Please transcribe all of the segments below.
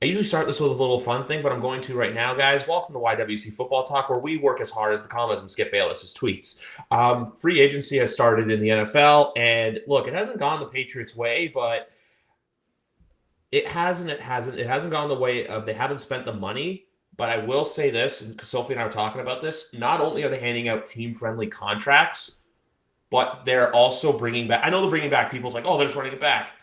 I usually start this with a little fun thing, but I'm going to right now, guys. Welcome to YWC Football Talk, where we work as hard as the commas and Skip Bayless's tweets. Free agency has started in the NFL, and look, it hasn't gone the Patriots' way, but it hasn't gone the way of they haven't spent the money. But I will say this, and Sophie and I were talking about this. Not only are they handing out team-friendly contracts, but they're also bringing back. I know they're bringing back people's like, oh, they're just running it back.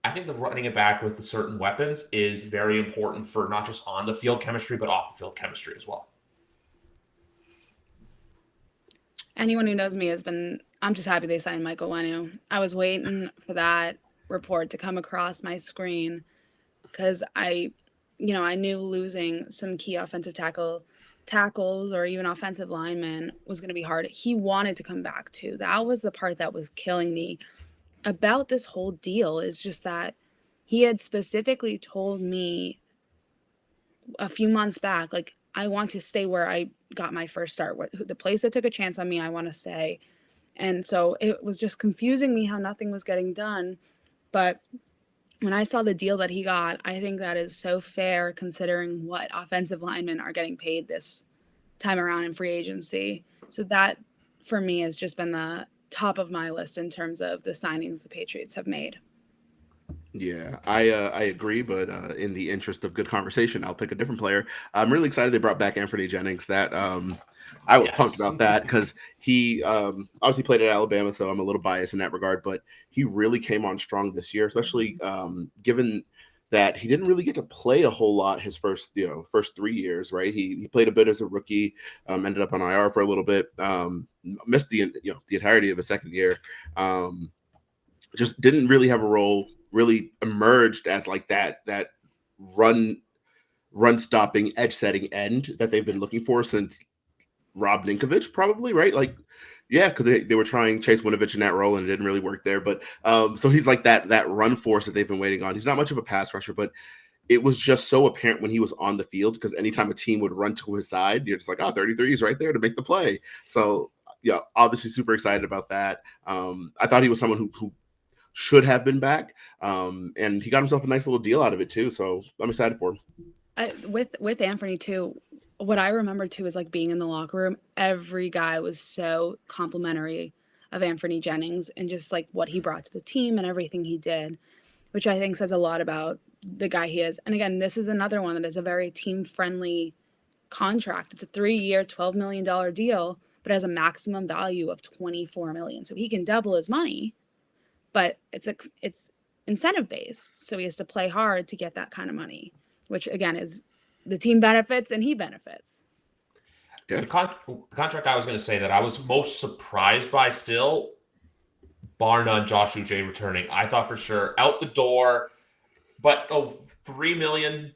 I think the running it back with the certain weapons is very important for not just on the field chemistry, but off the field chemistry as well. Anyone who knows me I'm just happy they signed Michael Wenu. I was waiting for that report to come across my screen because I knew losing some key offensive tackles or even offensive linemen was going to be hard. He wanted to come back too. That was the part that was killing me about this whole deal, is just that he had specifically told me a few months back, like, I want to stay where I got my first start. The place that took a chance on me, I want to stay. And so it was just confusing me how nothing was getting done. But when I saw the deal that he got, I think that is so fair considering what offensive linemen are getting paid this time around in free agency. So that, for me, has just been the top of my list in terms of the signings the Patriots have made. Yeah, I agree, but in the interest of good conversation, I'll pick a different player. I'm really excited they brought back Anthony Jennings. That I was pumped Yes. about that because he obviously played at Alabama, so I'm a little biased in that regard. But he really came on strong this year, especially given that he didn't really get to play a whole lot his first 3 years. Right, he played a bit as a rookie, ended up on IR for a little bit, missed the entirety of his second year. Just didn't really have a role. Really emerged as like that run stopping, edge setting end that they've been looking for since Rob Ninkovich, probably, right? Like, yeah, because they were trying Chase Winovich in that role and it didn't really work there. But so he's like that run force that they've been waiting on. He's not much of a pass rusher, but it was just so apparent when he was on the field, because anytime a team would run to his side, you're just like, 33 is right there to make the play. So yeah, obviously super excited about that. I thought he was someone who should have been back, and he got himself a nice little deal out of it too. So I'm excited for him. With Anthony too, what I remember too is like being in the locker room. Every guy was so complimentary of Anthony Jennings and just like what he brought to the team and everything he did, which I think says a lot about the guy he is. And again, this is another one that is a very team friendly contract. It's a 3-year, $12 million deal, but has a maximum value of $24 million. So he can double his money, but it's incentive based. So he has to play hard to get that kind of money, which again is the team benefits and he benefits. Yeah. The contract I was going to say that I was most surprised by still, bar none, Josh Uche returning. I thought for sure out the door, but $3 million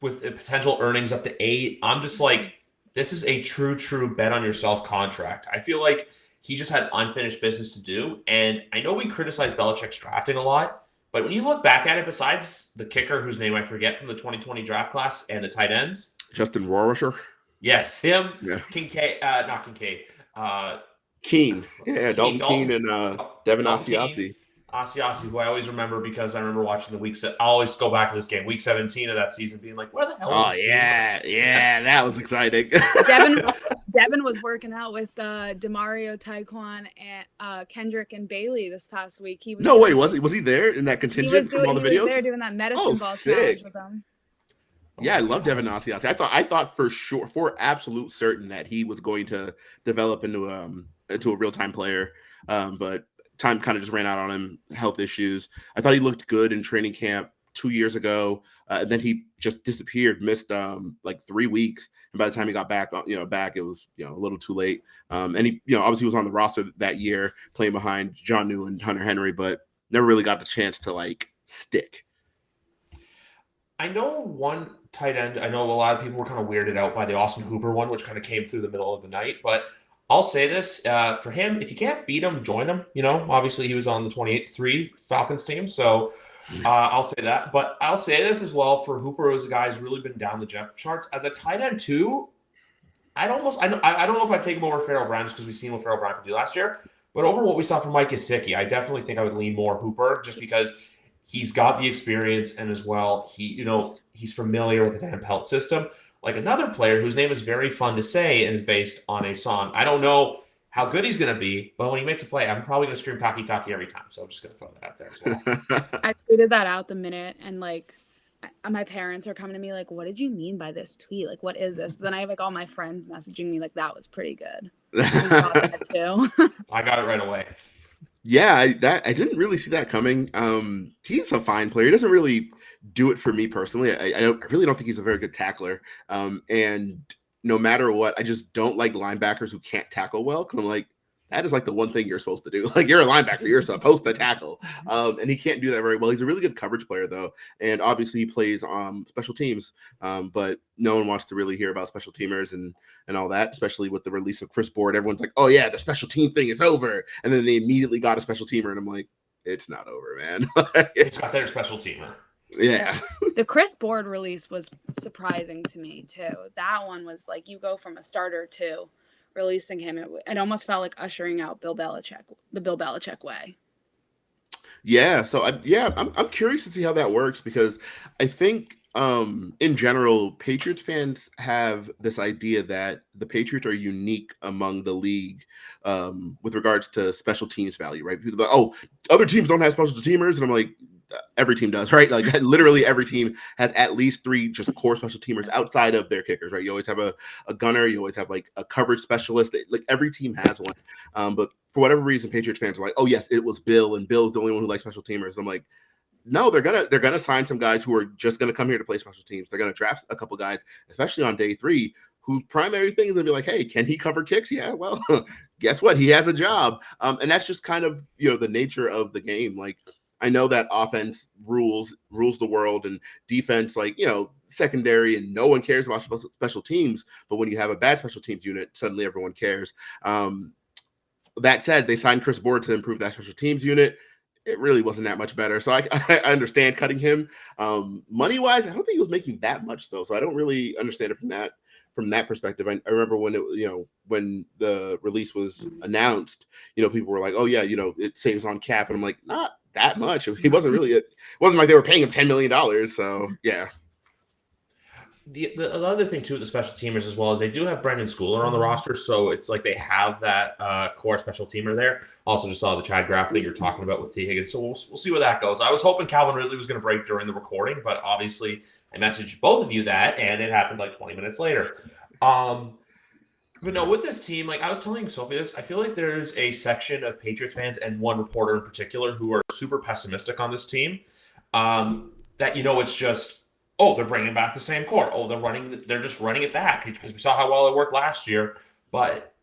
with potential earnings up to $8 million. I'm just like, this is a true bet on yourself contract. I feel like he just had unfinished business to do. And I know we criticize Belichick's drafting a lot, but when you look back at it, besides the kicker, whose name I forget from the 2020 draft class, and the tight ends. Justin Rohrwisher? Yes, him. Yeah. Kincaid, not Kincaid. Keene. Yeah, Dalton Keene and Devin Asiasi. Asiasi, who I always remember because I remember watching the week. I always go back to this game, week 17 of that season, being like, "Where the hell is this team?" Yeah, that was exciting. Devin was working out with Demario, Tyquan, and Kendrick and Bailey this past week. Was he there in that contingent from all the videos? He was there doing that medicine ball challenge with them. Yeah, I love Devin Asiasi. I thought for sure, for absolute certain, that he was going to develop into a real-time player, but time kind of just ran out on him, health issues. I thought he looked good in training camp 2 years ago, and then he just disappeared, missed like 3 weeks. And by the time he got back, it was a little too late. And he obviously was on the roster that year, playing behind John New and Hunter Henry, but never really got the chance to like stick. I know one tight end. I know a lot of people were kind of weirded out by the Austin Hooper one, which kind of came through the middle of the night, but I'll say this for him: if you can't beat him, join him. Obviously he was on the 28-3 Falcons team, so I'll say that. But I'll say this as well for Hooper, as a guy who's really been down the depth charts as a tight end too. I don't know if I'd take him over Farrell Brown just because we've seen what Farrell Brown could do last year, but over what we saw from Mike Gesicki, I definitely think I would lean more Hooper just because He's got the experience, and as well, he's familiar with the Van Pelt system. Like another player whose name is very fun to say and is based on a song. I don't know how good he's going to be, but when he makes a play, I'm probably going to scream Taki Taki every time. So I'm just going to throw that out there as well. I tweeted that out the minute, and like my parents are coming to me like, what did you mean by this tweet? Like, what is this? But then I have like all my friends messaging me like, that was pretty good. Too. I got it right away. Yeah, I didn't really see that coming. He's a fine player. He doesn't really do it for me personally. I really don't think he's a very good tackler. And no matter what, I just don't like linebackers who can't tackle well, because I'm like, that is like the one thing you're supposed to do. Like, you're a linebacker, you're supposed to tackle. And he can't do that very well. He's a really good coverage player, though. And obviously he plays special teams. But no one wants to really hear about special teamers and all that, especially with the release of Chris Board. Everyone's like, oh, yeah, the special team thing is over. And then they immediately got a special teamer. And I'm like, it's not over, man. It's got their special teamer. Yeah. The Chris Board release was surprising to me, too. That one was like, you go from a starter to releasing him. It almost felt like ushering out Bill Belichick, the Bill Belichick way. Yeah. So I'm curious to see how that works, because I think in general, Patriots fans have this idea that the Patriots are unique among the league with regards to special teams value, right? People are like, oh, other teams don't have special teamers. And I'm like, every team does, right? Like literally every team has at least 3 just core special teamers outside of their kickers, right? You always have a gunner, you always have like a coverage specialist. Like every team has one. But for whatever reason, Patriots fans are like, oh yes, it was Bill, and Bill's the only one who likes special teamers. And I'm like, no, they're gonna sign some guys who are just gonna come here to play special teams. They're gonna draft a couple guys, especially on day 3, whose primary thing is gonna be like, hey, can he cover kicks? Yeah, well, guess what? He has a job. And that's just kind of, the nature of the game. Like, I know that offense rules the world, and defense, like, secondary, and no one cares about special teams. But when you have a bad special teams unit, suddenly everyone cares. That said, they signed Chris Board to improve that special teams unit. It really wasn't that much better. So I understand cutting him. Money-wise, I don't think he was making that much, though. So I don't really understand it from that perspective. I remember when when the release was announced, people were like, oh yeah, it saves on cap. And I'm like, not that much. He wasn't really, it wasn't like they were paying him $10 million. So yeah. The other thing too with the special teamers as well is they do have Brendan Schooler on the roster, so it's like they have that core special teamer there. Also, just saw the Chad Graff thing you're talking about with T. Higgins, so we'll see where that goes. I was hoping Calvin Ridley was going to break during the recording, but obviously I messaged both of you that, and it happened like 20 minutes later. But no, with this team, like I was telling Sophie this, I feel like there's a section of Patriots fans and one reporter in particular who are super pessimistic on this team. That it's just, oh, they're bringing back the same core. Oh, they're just running it back because we saw how well it worked last year. But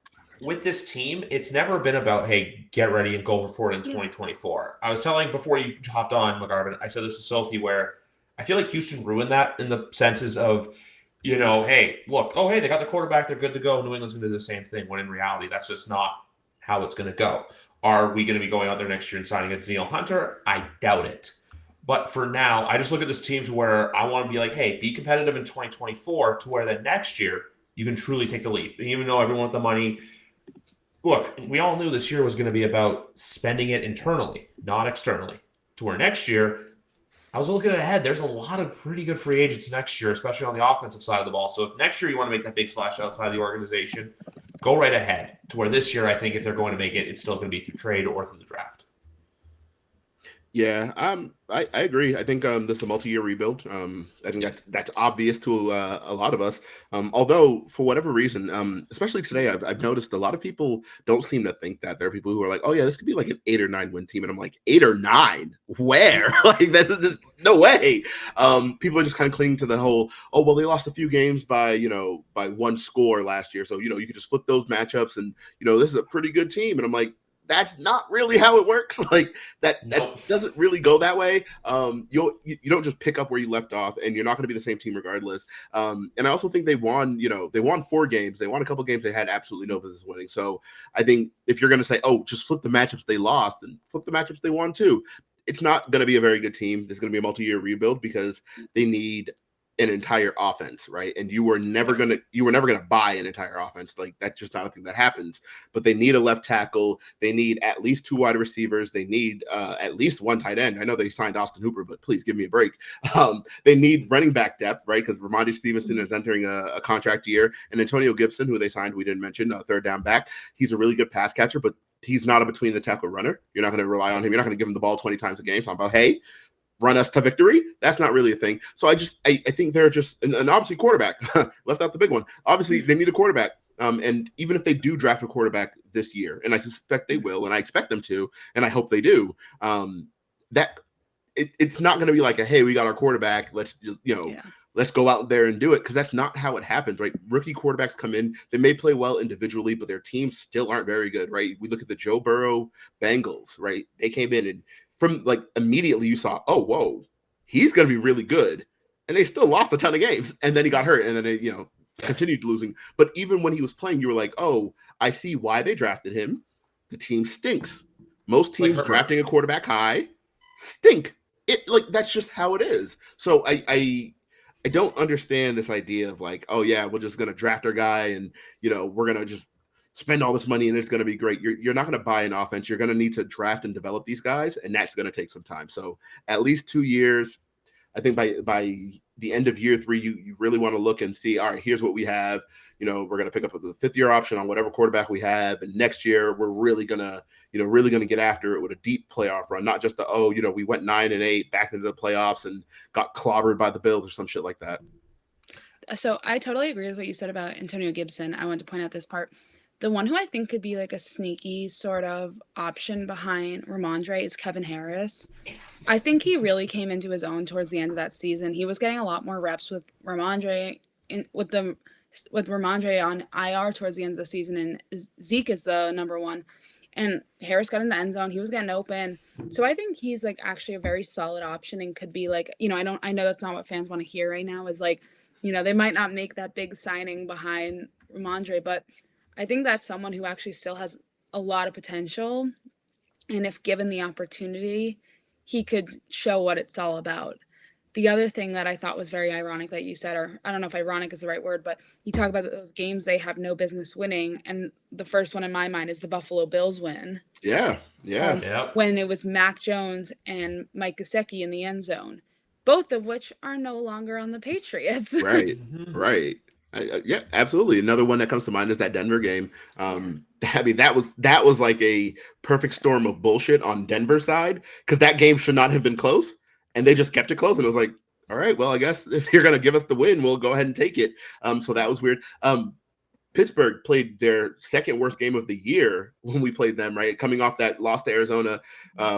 with this team, it's never been about, hey, get ready and go for it in 2024. I was telling before you hopped on, McGarvin, I said this to Sophie, where I feel like Houston ruined that in the senses of, hey, look, oh, hey, they got their quarterback, they're good to go. New England's going to do the same thing, when in reality, that's just not how it's going to go. Are we going to be going out there next year and signing a Danielle Hunter? I doubt it. But for now, I just look at this team to where I want to be like, hey, be competitive in 2024 to where then next year you can truly take the leap. And even though everyone with the money, look, we all knew this year was going to be about spending it internally, not externally. To where next year, I was looking ahead. There's a lot of pretty good free agents next year, especially on the offensive side of the ball. So if next year you want to make that big splash outside the organization, go right ahead. To where this year, I think if they're going to make it, it's still going to be through trade or through the draft. Yeah, I agree. I think this is a multi-year rebuild. I think that's obvious to a lot of us. Although for whatever reason, especially today, I've noticed a lot of people don't seem to think that. There are people who are like, "Oh yeah, this could be like an 8 or 9 win team," and I'm like, 8 or 9? Where? Like that's no way. People are just kind of clinging to the whole, "Oh well, they lost a few games by by 1 score last year, so you could just flip those matchups, and this is a pretty good team." And I'm like, that's not really how it works. Like that doesn't really go that way. You don't just pick up where you left off, and you're not going to be the same team regardless. And I also think they won 4 games. They won a couple games they had absolutely no business winning. So I think if you're going to say, oh, just flip the matchups they lost and flip the matchups they won too, it's not going to be a very good team. There's going to be a multi-year rebuild because they need an entire offense, right? And you were never gonna buy an entire offense. Like, that's just not a thing that happens. But they need a left tackle. They need at least 2 wide receivers. They need at least 1 tight end. I know they signed Austin Hooper, but please give me a break. They need running back depth, right? Because Ramondre Stevenson is entering a contract year, and Antonio Gibson, who they signed, we didn't mention, third down back. He's a really good pass catcher, but he's not a between the tackle runner. You're not going to rely on him. You're not going to give him the ball 20 times a game. Talking about, hey, run us to victory. That's not really a thing. So I think they're just, and obviously quarterback, left out the big one. Obviously they need a quarterback. And even if they do draft a quarterback this year, and I suspect they will, and I expect them to, and I hope they do, it's not going to be like hey, we got our quarterback. Let's just, let's go out there and do it. Cause that's not how it happens, right? Rookie quarterbacks come in, they may play well individually, but their teams still aren't very good, right? We look at the Joe Burrow Bengals, right? They came in and from like immediately you saw, oh, whoa, he's going to be really good. And they still lost a ton of games. And then he got hurt and then they, continued losing. But even when he was playing, you were like, oh, I see why they drafted him. The team stinks. Most teams drafting a quarterback high stink. That's just how it is. So I don't understand this idea of like, oh yeah, we're just going to draft our guy and, we're going to just spend all this money and it's going to be great. You're not going to buy an offense. You're going to need to draft and develop these guys, and that's going to take some time. So at least 2 years. I think by the end of year 3, you really want to look and see, all right, here's what we have. We're going to pick up the 5th year option on whatever quarterback we have, and next year we're really gonna get after it with a deep playoff run, not just we went 9-8 back into the playoffs and got clobbered by the Bills or some shit like that. So I totally agree with what you said about Antonio Gibson. I want to point out this part. The one who I think could be like a sneaky sort of option behind Ramondre is Kevin Harris. I think he really came into his own towards the end of that season. He was getting a lot more reps with Ramondre with Ramondre on IR towards the end of the season, and Zeke is the number 1. And Harris got in the end zone. He was getting open. So I think he's like actually a very solid option and could be like, I know that's not what fans want to hear right now is like, they might not make that big signing behind Ramondre, but I think that's someone who actually still has a lot of potential. And if given the opportunity, he could show what it's all about. The other thing that I thought was very ironic that you said, or I don't know if ironic is the right word, but you talk about those games they have no business winning. And the first one in my mind is the Buffalo Bills win. Yeah. When it was Mac Jones and Mike Gesicki in the end zone, both of which are no longer on the Patriots. Right. Yeah, absolutely. Another one that comes to mind is that Denver game. I mean, that was like a perfect storm of bullshit on Denver's side, because that game should not have been close, and they just kept it close. And it was like, all right, well, I guess if you're going to give us the win, we'll go ahead and take it. So that was weird. Pittsburgh played their second worst game of the year when we played them, right? Coming off that loss to Arizona,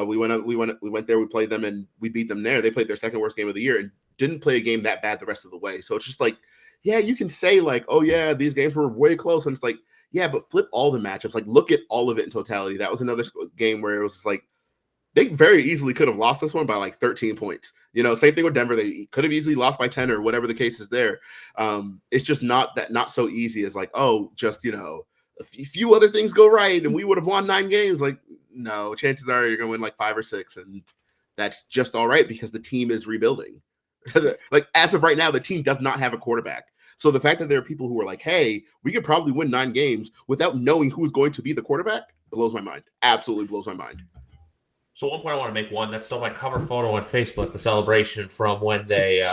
we went there, we played them, and we beat them there. They played their second worst game of the year and didn't play a game that bad the rest of the way. So it's just like, yeah, you can say like, oh yeah, these games were way close, and it's like, yeah, but flip all the matchups, like look at all of it in totality. That was another game where it was just like, they very easily could have lost this one by like 13 points. Same thing with Denver. They could have easily lost by 10 or whatever the case is there. It's just not so easy as like, oh, just, a few other things go right and we would have won 9 games. Like, no, chances are you're going to win like 5 or 6. And that's just all right because the team is rebuilding. Like as of right now, the team does not have a quarterback. So the fact that there are people who are like, hey, we could probably win 9 games without knowing who's going to be the quarterback blows my mind. Absolutely blows my mind. So one point I want to make that's still my cover photo on Facebook, the celebration from when they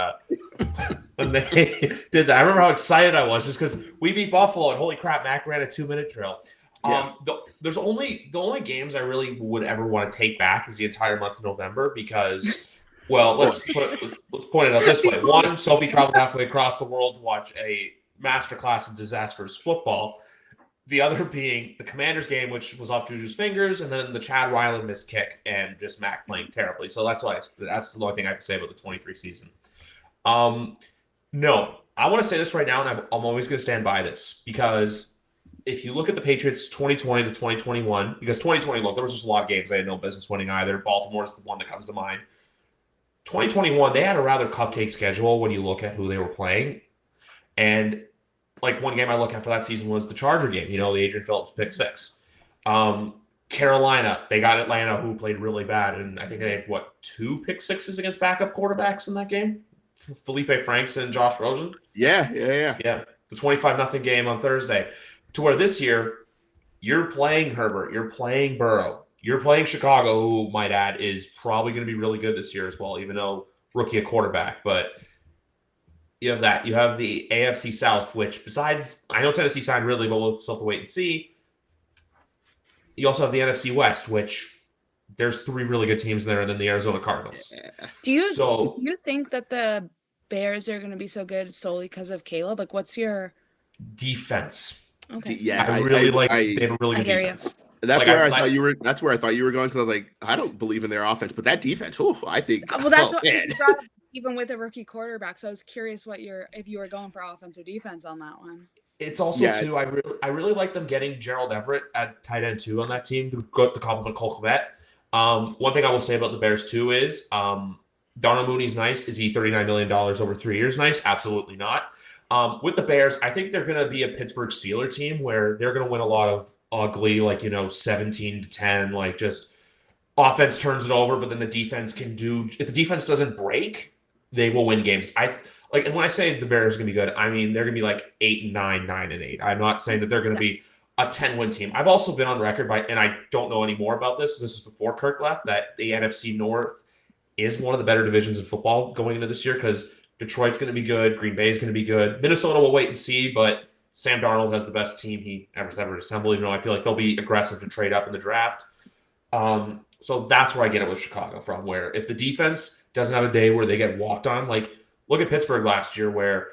did that. I remember how excited I was just because we beat Buffalo and holy crap, Mac ran a 2-minute drill. Yeah. The only games I really would ever want to take back is the entire month of November because, well, let's point it out this way. One, Sophie traveled halfway across the world to watch a masterclass in disastrous football. The other being the Commanders game, which was off Juju's fingers, and then the Chad Ryland missed kick and just Mac playing terribly. So that's the only thing I have to say about the 23 season. No, I want to say this right now, and I'm always going to stand by this because if you look at the Patriots 2020 to 2021, because 2020, look, there was just a lot of games they had no business winning either. Baltimore is the one that comes to mind. 2021, they had a rather cupcake schedule when you look at who they were playing, and like one game I look at for that season was the Charger game, the Adrian Phillips pick 6. Carolina, they got Atlanta, who played really bad, and I think they had 2 pick 6s against backup quarterbacks in that game. Felipe Franks and Josh Rosen. Yeah. Yeah, the 25-0 game on Thursday. To where this year, you're playing Herbert, you're playing Burrow, you're playing Chicago, who might add is probably going to be really good this year as well, even though rookie at quarterback. But you have that. You have the AFC South, which besides, I know Tennessee signed Ridley, but we'll still have to wait and see. You also have the NFC West, which there's 3 really good teams there, and then the Arizona Cardinals. Do you think that the Bears are going to be so good solely because of Caleb? Like, what's your defense? Okay. Yeah, I really like. They have a really good defense. That's Like, where I thought you were. That's where I thought you were going, because I was like, I don't believe in their offense, but that defense. I think. Well, that's what you brought up, even with a rookie quarterback. So I was curious if you were going for offense or defense on that one. It's also too. I really like them getting Gerald Everett at tight end too on that team to complement Cole Kmet. One thing I will say about the Bears too is Darnell Mooney's nice. Is he $39 million over 3 years? Nice? Absolutely not. With the Bears, I think they're going to be a Pittsburgh Steelers team where they're going to win a lot of ugly, 17-10, like just offense turns it over, but then the defense can do. If the defense doesn't break, they will win games. And when I say the Bears are going to be good, I mean they're going to be 8-9, 9-8. I'm not saying that they're going to be a 10-win team. I've also been on record and I don't know any more about this. This is before Kirk left, that the NFC North is one of the better divisions in football going into this year, because Detroit's going to be good. Green Bay is going to be good. Minnesota will wait and see, but Sam Darnold has the best team he ever assembled, even though I feel like they'll be aggressive to trade up in the draft. So that's where I get it with Chicago from, where if the defense doesn't have a day where they get walked on, look at Pittsburgh last year where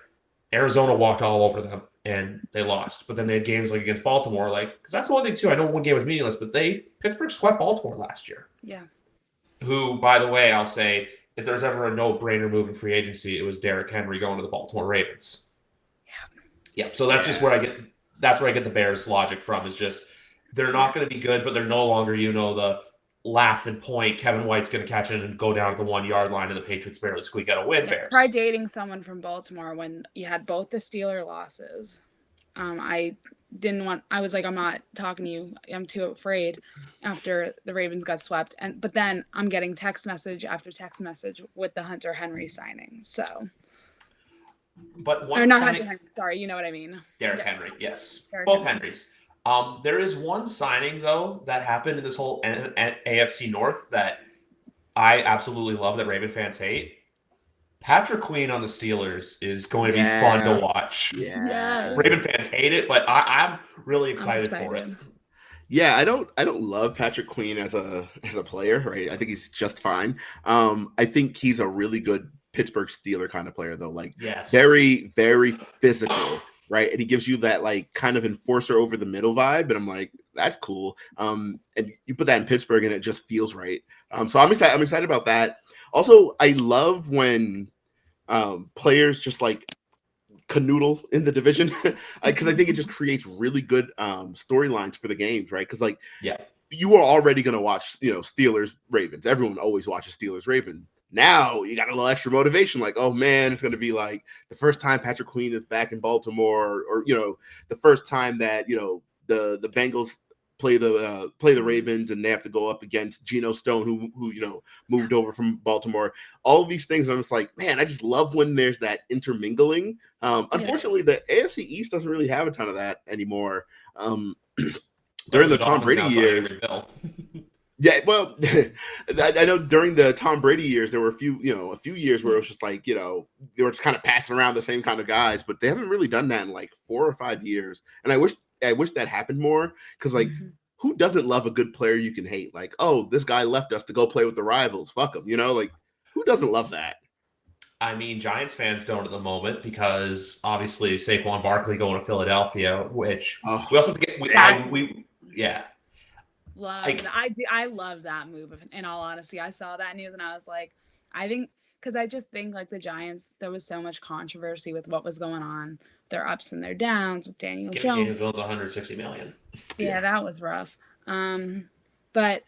Arizona walked all over them and they lost. But then they had games like against Baltimore, because that's the one thing too. I know one game was meaningless, but Pittsburgh swept Baltimore last year. Yeah. Who, by the way, I'll say, if there's ever a no-brainer move in free agency, it was Derrick Henry going to the Baltimore Ravens. Yeah. So that's just where I get. That's where I get the Bears logic from. Is just they're not going to be good, but they're no longer, the laugh and point. Kevin White's going to catch it and go down to the 1-yard line, and the Patriots barely squeak out a win. Bears. Try dating someone from Baltimore when you had both the Steeler losses. I didn't want. I was like, I'm not talking to you. I'm too afraid. After the Ravens got swept, but then I'm getting text message after text message with the Hunter Henry signing. So. But one not Hunter Henry. Sorry, you know what I mean. Derrick Henry, yes, both Henrys. There is one signing though that happened in this whole AFC North that I absolutely love that Raven fans hate. Patrick Queen on the Steelers is going to be fun to watch. Yeah. Raven fans hate it, but I'm really excited for it. Yeah, I don't love Patrick Queen as a player, right? I think he's just fine. I think he's a really good Pittsburgh Steeler kind of player though, very, very physical, right? And he gives you that kind of enforcer over the middle vibe, and I'm like, that's cool. And you put that in Pittsburgh, and it just feels right. So I'm excited. I'm excited about that. Also, I love when players just canoodle in the division, because I think it just creates really good storylines for the games, right? Because you are already going to watch, Steelers Ravens. Everyone always watches Steelers Ravens. Now you got a little extra motivation, oh man, it's going to be the first time Patrick Queen is back in Baltimore, or the first time that the Bengals play the Ravens and they have to go up against Geno Stone, who moved over from Baltimore. All of these things, and I'm just like, man, I just love when there's that intermingling. Unfortunately, the AFC East doesn't really have a ton of that anymore. During the Tom Brady years. Yeah, well, I know during the Tom Brady years, there were a few years where it was just they were just kind of passing around the same kind of guys, but they haven't really done that in 4 or 5 years. And I wish that happened more, because who doesn't love a good player you can hate? Oh, this guy left us to go play with the rivals. Fuck him, who doesn't love that? I mean, Giants fans don't at the moment, because obviously Saquon Barkley going to Philadelphia, which we also have to get. I love that move. In all honesty, I saw that news and I was like, because I just think the Giants, there was so much controversy with what was going on, their ups and their downs with Daniel Jones. Daniel Jones, $160 million. Yeah, that was rough. But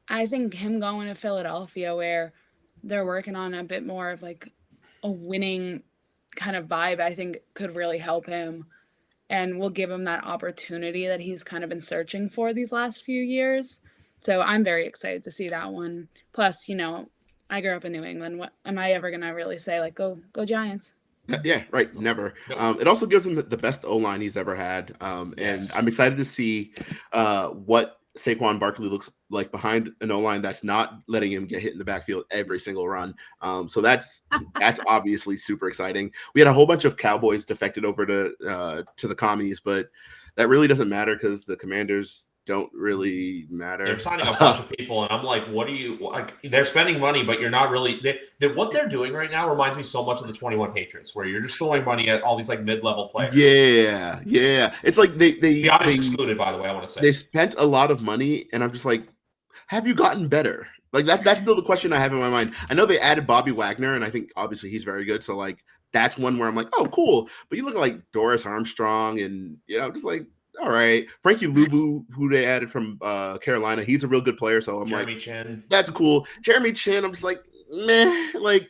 I think him going to Philadelphia, where they're working on a bit more of a winning kind of vibe, I think could really help him. And will give him that opportunity that he's kind of been searching for these last few years. So I'm very excited to see that one. Plus, I grew up in New England. What am I ever gonna really say? Like, go Giants. Yeah, right. Never. No. It also gives him the best O-line he's ever had. And Yes. I'm excited to see what Saquon Barkley looks like behind an O-line that's not letting him get hit in the backfield every single run. So that's obviously super exciting. We had a whole bunch of Cowboys defected over to the commies, but that really doesn't matter because the Commanders don't really matter. They're signing a bunch of people, and I'm like, what do you like? They're spending money, but you're not really. What they're doing right now reminds me so much of the 21 Patriots, where you're just throwing money at all these like mid-level players. Yeah. It's like they excluded, by the way. I want to say they spent a lot of money, and I'm just like, have you gotten better? Like that's still the question I have in my mind. I know they added Bobby Wagner, and I think obviously he's very good. So like that's one where I'm like, oh, cool. But you look at like Doris Armstrong, and just like, all right, Frankie Luvu, who they added from Carolina, he's a real good player. So I'm Jeremy like, Chin. That's cool. Jeremy Chin, I'm just like, meh. Like,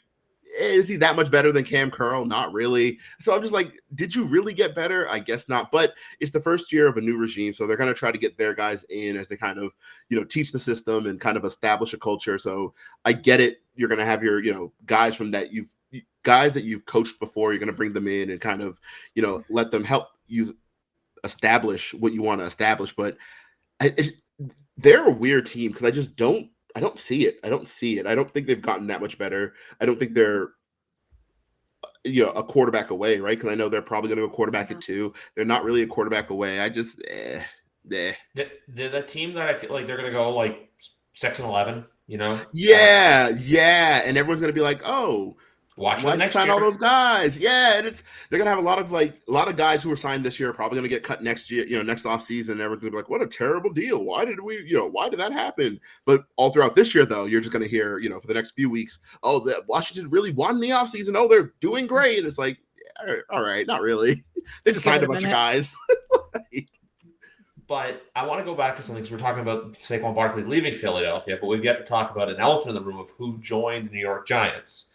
is he that much better than Cam Curl? Not really. So I'm just like, did you really get better? I guess not. But it's the first year of a new regime, so they're going to try to get their guys in as they kind of, teach the system and kind of establish a culture. So I get it. You're going to have your, guys from that guys that you've coached before. You're going to bring them in and kind of, let them help you establish what you want to establish. But they're a weird team because I don't see it. I don't think they've gotten that much better. I don't think they're a quarterback away, right? Because I know they're probably going to go quarterback at 2. They're not really a quarterback away. I just The team that I feel like they're going to go like 6-11. Yeah, and everyone's going to be like, oh. Why'd you sign all those guys? Yeah, and they're gonna have a lot of guys who were signed this year are probably gonna get cut next year, next offseason, and everyone's gonna be like, what a terrible deal. Why did that happen? But all throughout this year, though, you're just gonna hear, for the next few weeks, oh, that Washington really won the offseason. Oh, they're doing great. And it's like, all right, not really. They just signed a bunch of guys. But I want to go back to something because we're talking about Saquon Barkley leaving Philadelphia, but we've yet to talk about an elephant in the room of who joined the New York Giants.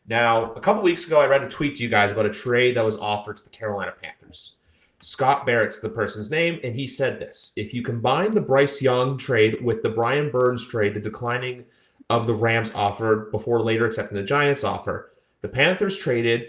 Now, a couple weeks ago, I read a tweet to you guys about a trade that was offered to the Carolina Panthers. Scott Barrett's the person's name, and he said this. If you combine the Bryce Young trade with the Brian Burns trade, the declining of the Rams offer before later accepting the Giants offer, the Panthers traded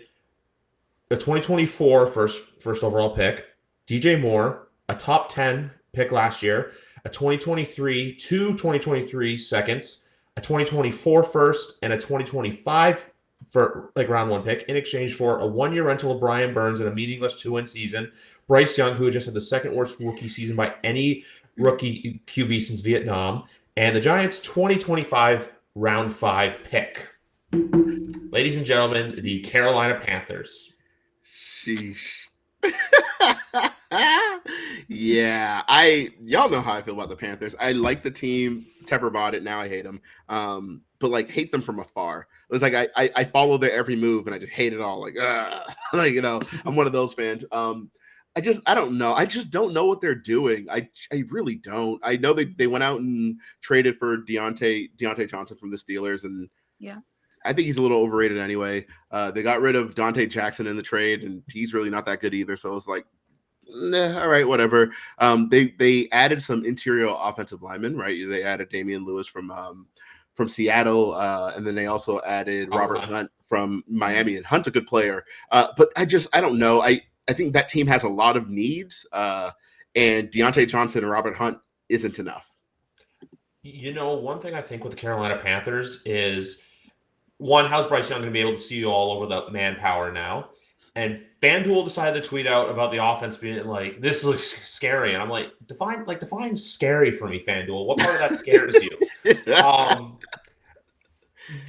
a 2024 first overall pick, DJ Moore, a top 10 pick last year, a 2023, 2 2023 seconds, a 2024 first, and a 2025 for like round 1 pick in exchange for a 1-year rental of Brian Burns and a meaningless 2-win season. Bryce Young, who just had the second worst rookie season by any rookie QB since Vietnam, and the Giants' 2025 round 5 pick. Ladies and gentlemen, the Carolina Panthers. Sheesh. Yeah, y'all know how I feel about the Panthers. I like the team. Tepper bought it. Now I hate them. But like hate them from afar. It was like I follow their every move and I just hate it all. Like, I'm one of those fans. I don't know. I just don't know what they're doing. I really don't. I know they went out and traded for Deontay Johnson from the Steelers, and yeah, I think he's a little overrated anyway. They got rid of Dante Jackson in the trade, and he's really not that good either. So it's like, all right, whatever. They added some interior offensive linemen, right? They added Damian Lewis from Seattle, and then they also added Robert Hunt from Miami. And Hunt's a good player, but I don't know. I think that team has a lot of needs, and Deontay Johnson and Robert Hunt isn't enough. One thing I think with the Carolina Panthers is, one, how's Bryce Young going to be able to see you all over the manpower now? And FanDuel decided to tweet out about the offense being like, this looks scary. And I'm like, define scary for me, FanDuel. What part of that scares you?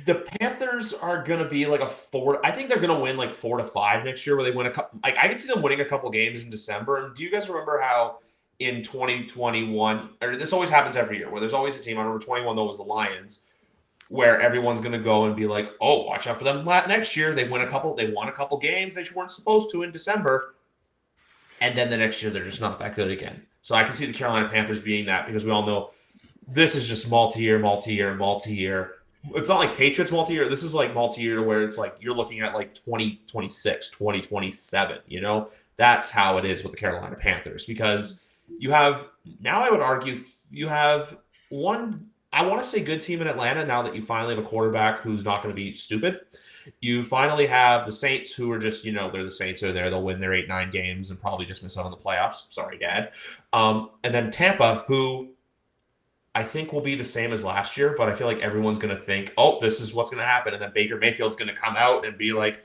The Panthers are going to be like I think they're going to win like 4-5 next year, where they win a couple. Like, I can see them winning a couple games in December. And do you guys remember how in 2021, or this always happens every year, where there's always a team, I remember 21 though was the Lions, where everyone's going to go and be like, oh, watch out for them next year. They won a couple games they weren't supposed to in December. And then the next year, they're just not that good again. So I can see the Carolina Panthers being that, because we all know this is just multi-year. It's not like Patriots multi-year. This is like multi-year, where it's like you're looking at like 2026, 2027. That's how it is with the Carolina Panthers, because you have, now I would argue, you have one I want to say good team in Atlanta now that you finally have a quarterback who's not going to be stupid. You finally have the Saints who are just, they're the Saints. They're there. They'll win their 8-9 games and probably just miss out on the playoffs. Sorry, Dad. And then Tampa, who I think will be the same as last year, but I feel like everyone's going to think, oh, this is what's going to happen. And then Baker Mayfield's going to come out and be like,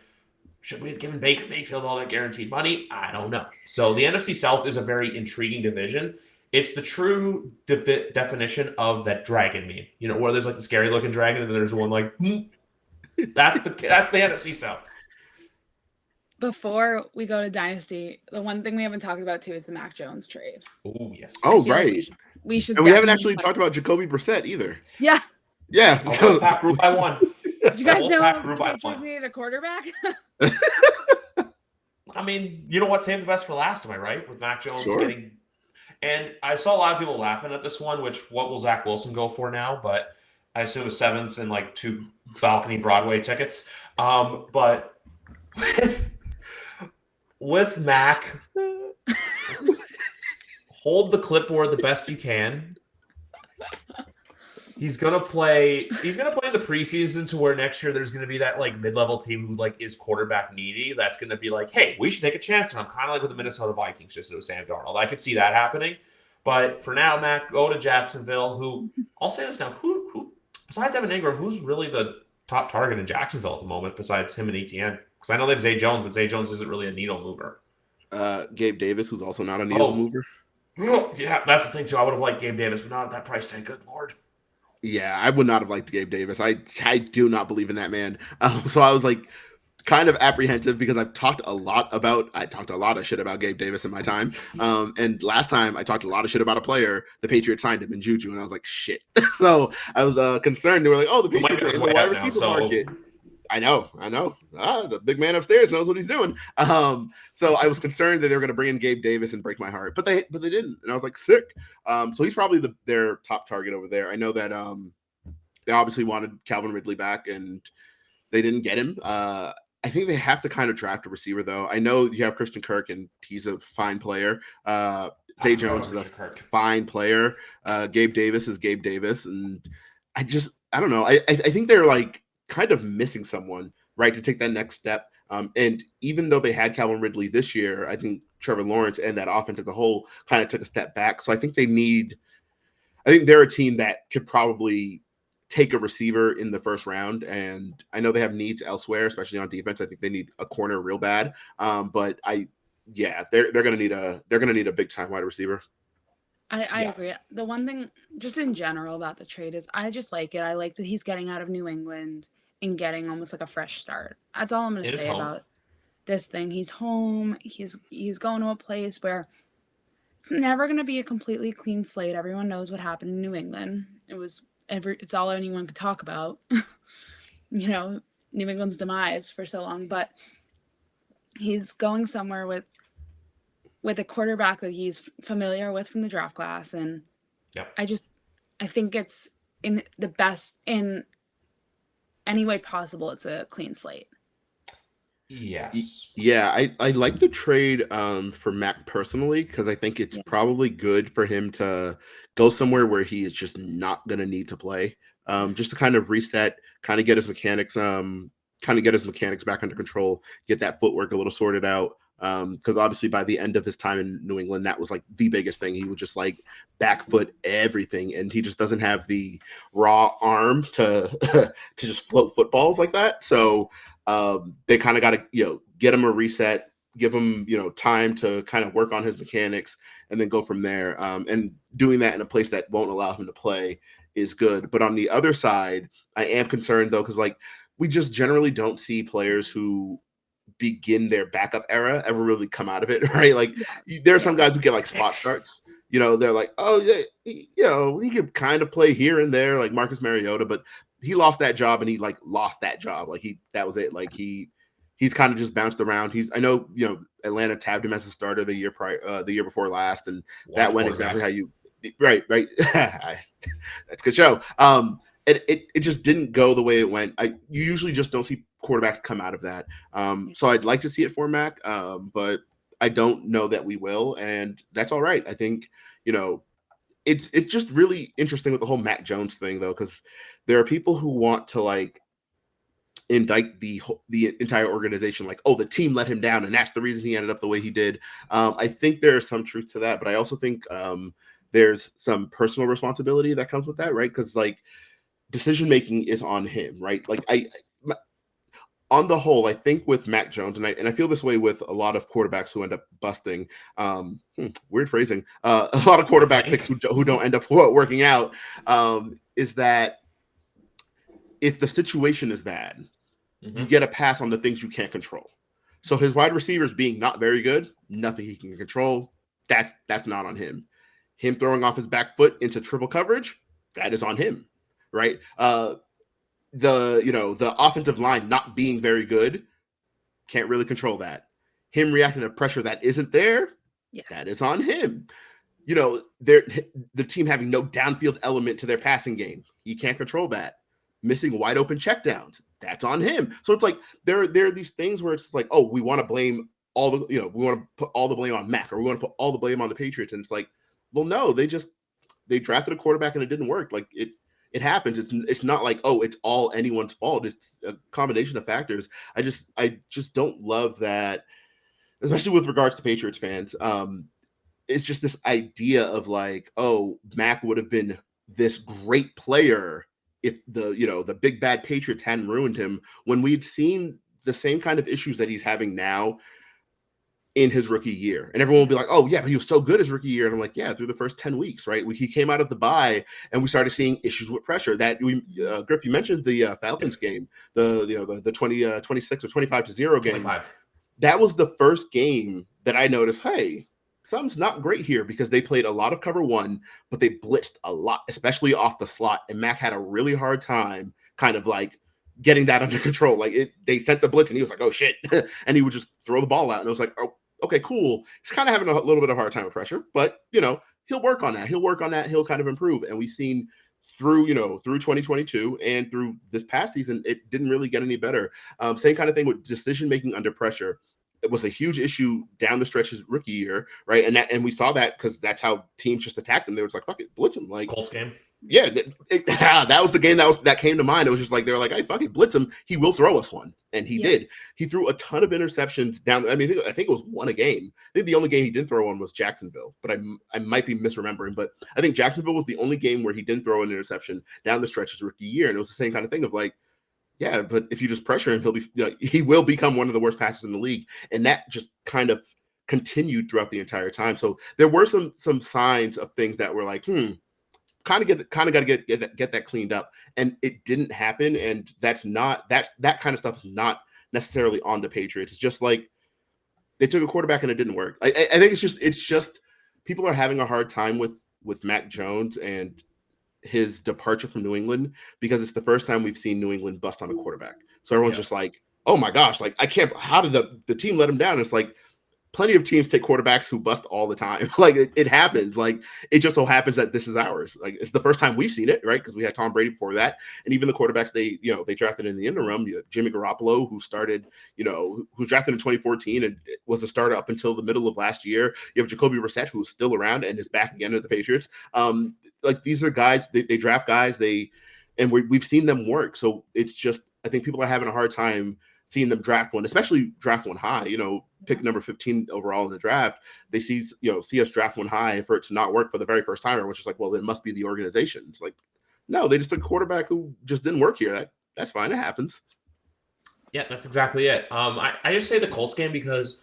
should we have given Baker Mayfield all that guaranteed money? I don't know. So the NFC South is a very intriguing division. It's the true definition of that dragon meme, where there's like the scary looking dragon and then there's one like, that's the NFC South. Before we go to Dynasty, the one thing we haven't talked about too is the Mac Jones trade. Oh, yes. Oh, right. We should. And we haven't actually talked about Jacoby Brissett either. Yeah. Yeah. So Pack grew by one. Did you guys know the Patriots needed a quarterback? I mean, you know what? Save the best for last, am I right? With Mac Jones Sure. getting... And I saw a lot of people laughing at this one, what will Zach Wilson go for now? But I assume a 7th and like 2 balcony Broadway tickets. But with Mac, hold the clipboard the best you can. He's gonna play in the preseason to where next year there's gonna be that like mid-level team who like is quarterback needy. That's gonna be like, hey, we should take a chance. And I'm kind of like with the Minnesota Vikings, just with Sam Darnold. I could see that happening. But for now, Mac, go to Jacksonville. Who I'll say this now: who besides Evan Ingram, who's really the top target in Jacksonville at the moment besides him and ETN? Because I know they have Zay Jones, but Zay Jones isn't really a needle mover. Gabe Davis, who's also not a needle mover. Yeah, that's the thing too. I would have liked Gabe Davis, but not at that price tag. Good Lord. Yeah, I would not have liked Gabe Davis. I do not believe in that man. So I was like kind of apprehensive because I've talked a lot of shit about Gabe Davis in my time. And last time I talked a lot of shit about a player, the Patriots signed him in Juju, and I was like, shit. So I was concerned. They were like, oh, the Patriots are in the wide receiver market. I know. The big man upstairs knows what he's doing. So I was concerned that they were going to bring in Gabe Davis and break my heart, but they didn't, and I was like, sick. So he's probably their top target over there. I know that they obviously wanted Calvin Ridley back, and they didn't get him. I think they have to kind of draft a receiver, though. I know you have Christian Kirk, and he's a fine player. Zay Jones is a fine player. Gabe Davis is Gabe Davis, and I don't know. I think they're like kind of missing someone, right, to take that next step. And even though they had Calvin Ridley this year, I think Trevor Lawrence and that offense as a whole kind of took a step back. So I think they're a team that could probably take a receiver in the first round. And I know they have needs elsewhere, especially on defense. I think they need a corner real bad. But they're gonna need a big time wide receiver. I agree. The one thing just in general about the trade is I just like it. I like that he's getting out of New England and getting almost like a fresh start. That's all I'm going to say about this thing. He's home. He's going to a place where it's never going to be a completely clean slate. Everyone knows what happened in New England. It's all anyone could talk about. New England's demise for so long, but he's going somewhere with a quarterback that he's familiar with from the draft class. And I think it's in the best in any way possible. It's a clean slate. Yes. Yeah, I like the trade for Mac personally, because I think it's probably good for him to go somewhere where he is just not going to need to play, just to kind of reset, kind of get his mechanics back under control, get that footwork a little sorted out. Because obviously by the end of his time in New England, that was like the biggest thing. He would just like back foot everything, and he just doesn't have the raw arm to to just float footballs like that. So they kind of got to get him a reset, give him time to kind of work on his mechanics, and then go from there. And doing that in a place that won't allow him to play is good. But on the other side, I am concerned though, because like we just generally don't see players who begin their backup era ever really come out of it, right? Like there are some guys who get like spot starts, they're like, oh yeah, he could kind of play here and there, like Marcus Mariota, but he lost that job, and he like lost that job. Like that was it. Like he's kind of just bounced around. I know Atlanta tabbed him as a starter the year before last, and that went exactly how you right. That's a good show. It just didn't go the way it went. You usually just don't see quarterbacks come out of that. So I'd like to see it for Mac, but I don't know that we will, and that's all right. I think, it's just really interesting with the whole Mac Jones thing, though, because there are people who want to like indict the entire organization, like, oh, the team let him down, and that's the reason he ended up the way he did. I think there is some truth to that, but I also think there's some personal responsibility that comes with that, right? Because like decision making is on him, right? Like on the whole, I think with Mac Jones, and I feel this way with a lot of quarterbacks who end up busting. Weird phrasing. A lot of quarterback picks who don't end up working out. Is that if the situation is bad, you get a pass on the things you can't control. So his wide receivers being not very good, nothing he can control. That's not on him. Him throwing off his back foot into triple coverage, that is on him, right? The offensive line not being very good, can't really control that. Him reacting to pressure that isn't there, that is on him. The team having no downfield element to their passing game, he can't control that. Missing wide open checkdowns, that's on him. So it's like there are these things where it's like, oh, we want to blame all the, we want to put all the blame on Mac, or we want to put all the blame on the Patriots, and it's like, well, no, they drafted a quarterback and it didn't work. Like it happens. It's not like, oh, it's all anyone's fault. It's a combination of factors. I just don't love that, especially with regards to Patriots fans. It's just this idea of like, oh, Mac would have been this great player if the big bad Patriots hadn't ruined him, when we'd seen the same kind of issues that he's having now in his rookie year. And everyone will be like, oh yeah, but he was so good his rookie year. And I'm like, yeah, through the first 10 weeks, right? He came out of the bye and we started seeing issues with pressure that Griff, you mentioned the Falcons game, the 26 or 25-0 game. 25. That was the first game that I noticed, hey, something's not great here, because they played a lot of cover one, but they blitzed a lot, especially off the slot. And Mac had a really hard time kind of like getting that under control. Like they sent the blitz and he was like, oh shit. And he would just throw the ball out. And it was like, oh, okay, cool. He's kind of having a little bit of a hard time with pressure, but he'll work on that. He'll kind of improve. And we've seen through 2022 and through this past season, it didn't really get any better. Same kind of thing with decision-making under pressure. It was a huge issue down the stretch his rookie year, right? And we saw that because that's how teams just attacked him. They were like, fuck it, blitz him. Like Colts game. Yeah, that was the game that came to mind. It was just like, they were like, hey, fuck it, blitz him. He will throw us one. And he did. He threw a ton of interceptions down. I mean, I think it was one a game. I think the only game he didn't throw one was Jacksonville, but I might be misremembering. But I think Jacksonville was the only game where he didn't throw an interception down the stretch his rookie year. And it was the same kind of thing of like, yeah, but if you just pressure him, he will become one of the worst passers in the league. And that just kind of continued throughout the entire time. So there were some signs of things that were like, kind of got to get that cleaned up, and it didn't happen. And that kind of stuff is not necessarily on the Patriots. It's just like they took a quarterback and it didn't work. I think it's just people are having a hard time with Mac Jones and his departure from New England, because it's the first time we've seen New England bust on a quarterback. So everyone's just like, oh my gosh, like I can't. How did the team let him down? And it's like, plenty of teams take quarterbacks who bust all the time. Like it happens. Like it just so happens that this is ours. Like it's the first time we've seen it, right? Because we had Tom Brady before that, and even the quarterbacks they drafted in the interim. Jimmy Garoppolo, who started, who's drafted in 2014 and was a starter up until the middle of last year. You have Jacoby Brissett, who's still around and is back again at the Patriots. Like these are guys they draft guys we've seen them work. So it's just, I think people are having a hard time seeing them draft one, especially draft one high, pick number 15 overall in the draft. They see us draft one high, and for it to not work for the very first time, which is like, well, it must be the organization. It's like, no, they just took a quarterback who just didn't work here. That's fine. It happens. Yeah, that's exactly it. I just say the Colts game because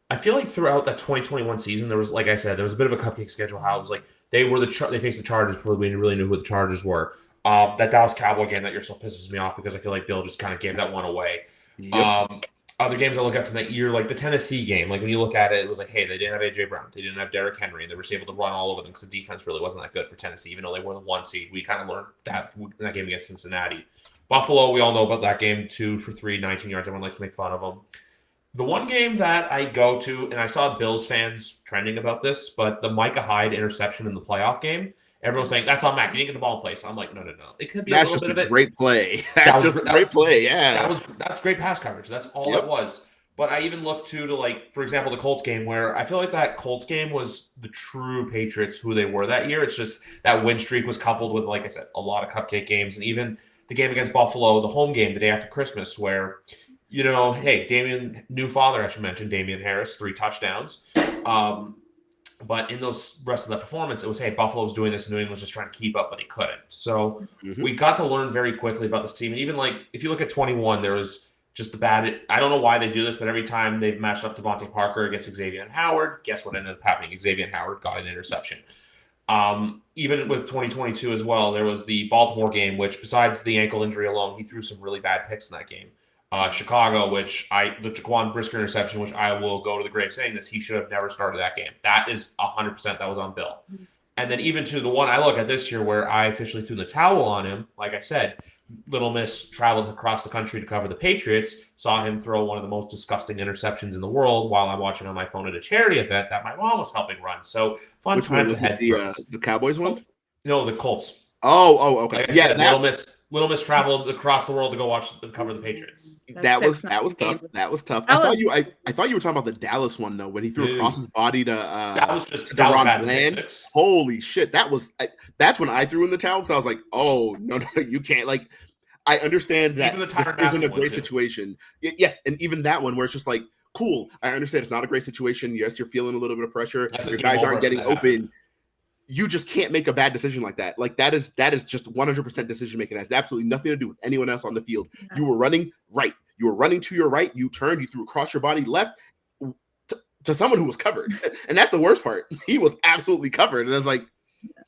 I feel like throughout that 2021 season, there was, like I said, there was a bit of a cupcake schedule. How it was like they faced the Chargers before we really knew who the Chargers were. That Dallas Cowboy game that still pisses me off because I feel like Bill just kind of gave that one away. Yep. Other games I look at from that year, like the Tennessee game, like when you look at it, it was like, hey, they didn't have A.J. Brown. They didn't have Derrick Henry, and they were just able to run all over them because the defense really wasn't that good for Tennessee, even though they were the 1 seed. We kind of learned that in that game against Cincinnati. Buffalo, we all know about that game, 2 for 3, 19 yards. Everyone likes to make fun of them. The one game that I go to, and I saw Bills fans trending about this, but the Micah Hyde interception in the playoff game, everyone's saying, that's on Mac. You didn't get the ball in place. I'm like, no. It could be a little bit of it. Great play. That's just a great play, yeah. That's great pass coverage. That's all it was. But I even look to like, for example, the Colts game, where I feel like that Colts game was the true Patriots who they were that year. It's just that win streak was coupled with, like I said, a lot of cupcake games, and even the game against Buffalo, the home game the day after Christmas, where hey, new father, I should mention, Damian Harris, 3 touchdowns. But in those rest of the performance, it was, hey, Buffalo was doing this and New England was just trying to keep up, but they couldn't. So we got to learn very quickly about this team. And even like, if you look at 21, there was just the bad. I don't know why they do this, but every time they've matched up Devontae Parker against Xavier Howard, guess what ended up happening? Xavier Howard got an interception. Even with 2022 as well, there was the Baltimore game, which besides the ankle injury alone, he threw some really bad picks in that game. Chicago, the Jaquan Brisker interception, which I will go to the grave saying this, he should have never started that game. That is 100% that was on Bill. And then even to the one I look at this year where I officially threw the towel on him, like I said, Little Miss traveled across the country to cover the Patriots, saw him throw one of the most disgusting interceptions in the world while I'm watching on my phone at a charity event that my mom was helping run. So fun times ahead. The Cowboys one? No, the Colts. Oh, okay. Like I said, Little Miss traveled across the world to go watch and cover the Patriots. That was tough. That was tough. I thought you were talking about the Dallas one though, when he threw across his body to that was just Ron Bland. Holy shit! That's when I threw in the towel because I was like, oh no, you can't. Like, I understand that this isn't a great situation. Yes, and even that one where it's just like, cool. I understand it's not a great situation. Yes, you're feeling a little bit of pressure. Your guys aren't getting open. You just can't make a bad decision like that. Like that is just 100% decision making. It has absolutely nothing to do with anyone else on the field. Yeah. You were running right. You were running to your right. You turned. You threw across your body left to someone who was covered. And that's the worst part. He was absolutely covered. And I was like,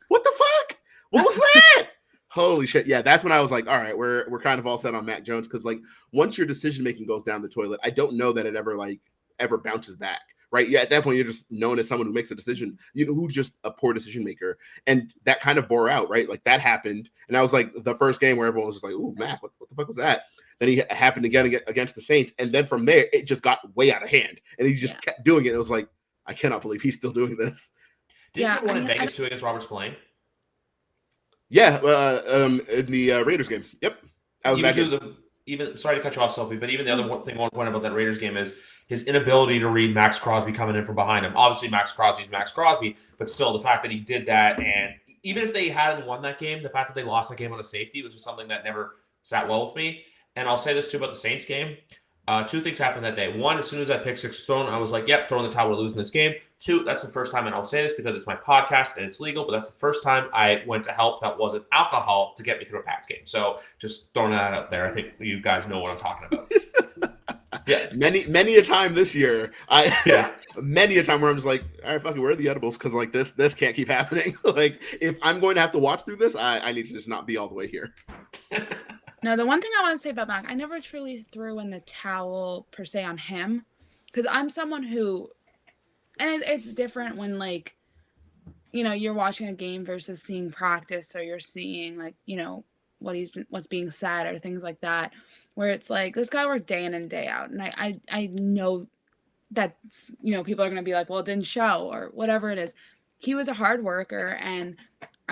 what the fuck? What was that? Holy shit. Yeah, that's when I was like, all right, we're kind of all set on Mac Jones. Because like once your decision making goes down the toilet, I don't know that it ever bounces back. Right. Yeah. At that point, you're just known as someone who makes a decision, who's just a poor decision maker. And that kind of bore out. Right. Like that happened. And I was like the first game where everyone was just like, ooh, Mac, what the fuck was that? Then he happened again against the Saints. And then from there, it just got way out of hand. And he just kept doing it. It was like, I cannot believe he's still doing this. Did you win in Vegas too against Robert Spillane? Yeah. In the Raiders game. Yep. I was sorry to cut you off, Sophie, but even the other thing I want to point about that Raiders game is his inability to read Max Crosby coming in from behind him. Obviously, Max Crosby is Max Crosby, but still the fact that he did that, and even if they hadn't won that game, the fact that they lost that game on a safety was just something that never sat well with me. And I'll say this too about the Saints game. 2 things happened that day. 1, as soon as that pick 6 was thrown, I was like, yep, throwing the towel, we're losing this game. 2, that's the first time, and I'll say this because it's my podcast and it's legal, but that's the first time I went to help that wasn't alcohol to get me through a Pats game. So just throwing that out there. I think you guys know what I'm talking about. Yeah, many a time this year. Many a time where I'm just like, all right, fuck it, where are the edibles? Because like this can't keep happening. Like if I'm going to have to watch through this, I need to just not be all the way here. No, the one thing I want to say about Mac, I never truly threw in the towel per se on him, because I'm someone who, and it's different when like, you're watching a game versus seeing practice, or you're seeing like, what's being said or things like that, where it's like this guy worked day in and day out, and I know that people are going to be like, well, it didn't show or whatever it is. He was a hard worker, and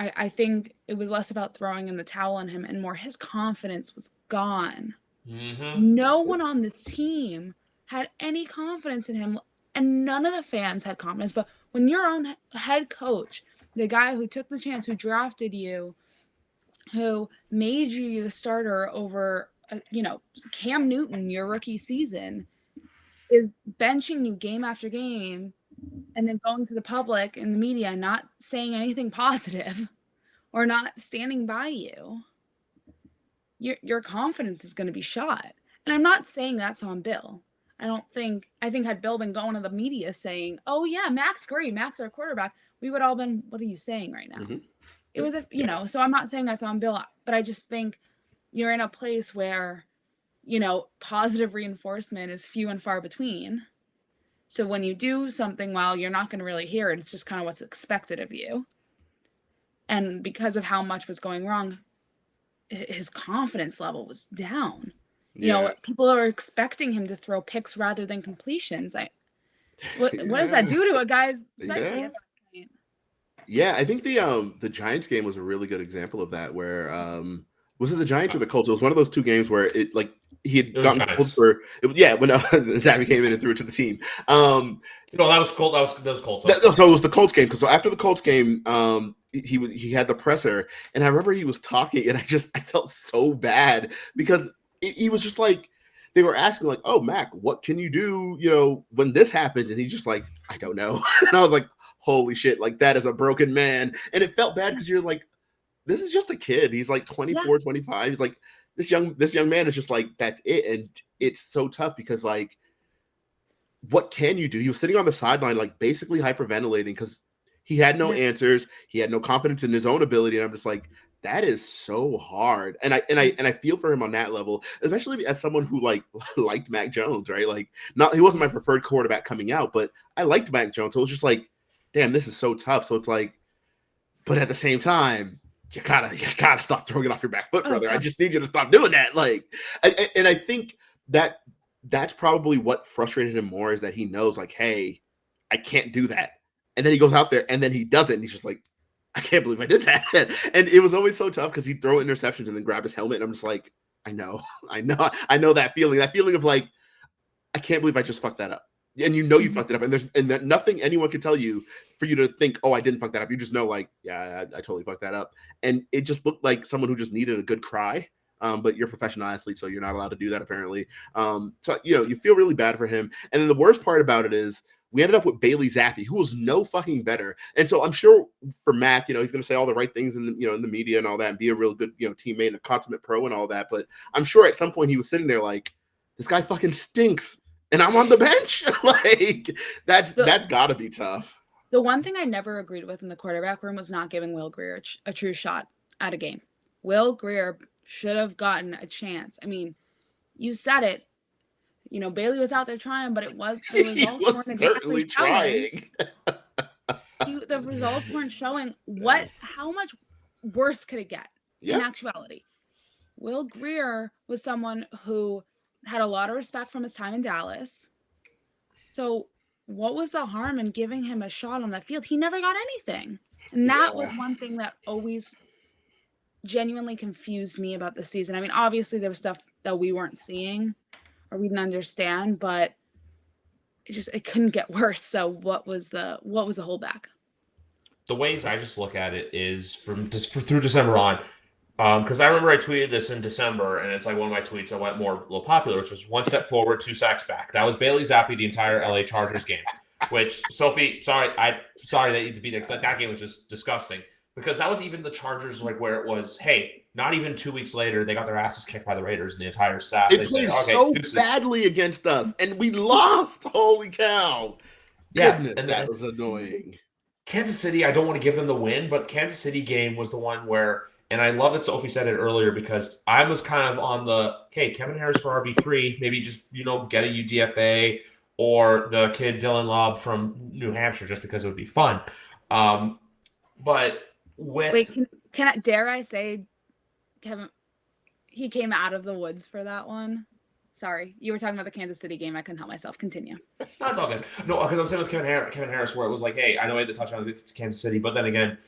I think it was less about throwing in the towel on him and more his confidence was gone. Mm-hmm. No one on this team had any confidence in him, and none of the fans had confidence. But when your own head coach, the guy who took the chance, who drafted you, who made you the starter over, Cam Newton, your rookie season, is benching you game after game, and then going to the public and the media and not saying anything positive or not standing by you, your confidence is going to be shot. And I'm not saying that's on Bill. I think had Bill been going to the media saying, oh yeah, Mac's great, Mac's our quarterback, we would all been, what are you saying right now? Mm-hmm. It was, so I'm not saying that's on Bill, but I just think you're in a place where, positive reinforcement is few and far between. So when you do something well, you're not going to really hear it. It's just kind of what's expected of you. And because of how much was going wrong, his confidence level was down. People are expecting him to throw picks rather than completions. What does that do to a guy's psyche at that point? Yeah, I think the Giants game was a really good example of that, where was it the Giants or the Colts? It was one of those 2 games where it like he had It was gotten nice. pulled for when Zappy came in and threw it to the team. That was cool. That was Colts. So it was the Colts game, because after the Colts game, he had the presser, and I remember he was talking, and I felt so bad because he was just like, they were asking like, "Oh, Mac, what can you do, when this happens?" And he's just like, "I don't know." And I was like, "Holy shit, like that is a broken man." And it felt bad because you're like, this is just a kid. He's like 24, 25. He's like, this young man is just like, that's it. And it's so tough because like, what can you do? He was sitting on the sideline, like basically hyperventilating because he had no answers. He had no confidence in his own ability. And I'm just like, that is so hard. And I feel for him on that level, especially as someone who liked Mac Jones, right? Like, he wasn't my preferred quarterback coming out, but I liked Mac Jones. So it was just like, damn, this is so tough. So it's like, but at the same time, you gotta stop throwing it off your back foot, brother. I just need you to stop doing that. Like, and I think that's probably what frustrated him more, is that he knows, like, hey, I can't do that. And then he goes out there and then he does it, and he's just like, I can't believe I did that. And it was always so tough because he'd throw interceptions and then grab his helmet, and I'm just like, I know that feeling of like, I can't believe I just fucked that up. And you fucked it up, and there's nothing anyone can tell you for you to think, oh, I didn't fuck that up. You just know, like, yeah, I totally fucked that up. And it just looked like someone who just needed a good cry. But you're a professional athlete, so you're not allowed to do that, apparently. So you feel really bad for him. And then the worst part about it is we ended up with Bailey Zappi, who was no fucking better. And so I'm sure for Mac, he's going to say all the right things in the media and all that, and be a real good teammate and a consummate pro and all that. But I'm sure at some point he was sitting there like, this guy fucking stinks, and I'm on the bench. Like, that's got to be tough. The one thing I never agreed with in the quarterback room was not giving Will Grier a true shot at a game. Will Grier should have gotten a chance. I mean, you said it. Bailey was out there trying, but the results weren't exactly trying. The results weren't showing how much worse could it get in actuality. Will Grier was someone who had a lot of respect from his time in Dallas. So what was the harm in giving him a shot on that field? He never got anything. And that was one thing that always genuinely confused me about the season. I mean, obviously there was stuff that we weren't seeing or we didn't understand, but it couldn't get worse. So what was the holdback? The ways I just look at it is through December on, because I remember I tweeted this in December, and it's like one of my tweets that went more a little popular, which was 1 step forward, 2 sacks back. That was Bailey Zappi the entire LA Chargers game. Which, Sophie, sorry that you had to be there, because that game was just disgusting. Because that was even the Chargers, like, where it was, hey, not even 2 weeks later, they got their asses kicked by the Raiders and the entire staff. They played so badly against us, and we lost. Holy cow. Goodness, and that was annoying. Kansas City, I don't want to give them the win, but Kansas City game was the one where, and I love that Sophie said it earlier, because I was kind of on the, hey, Kevin Harris for RB3, maybe just, get a UDFA, or the kid Dylan Lobb from New Hampshire, just because it would be fun. But with... Wait, dare I say, Kevin, he came out of the woods for that one? Sorry, you were talking about the Kansas City game. I couldn't help myself. Continue. That's all good. No, because I was saying with Kevin Harris, where it was like, hey, I know he had the touchdown to Kansas City, but then again,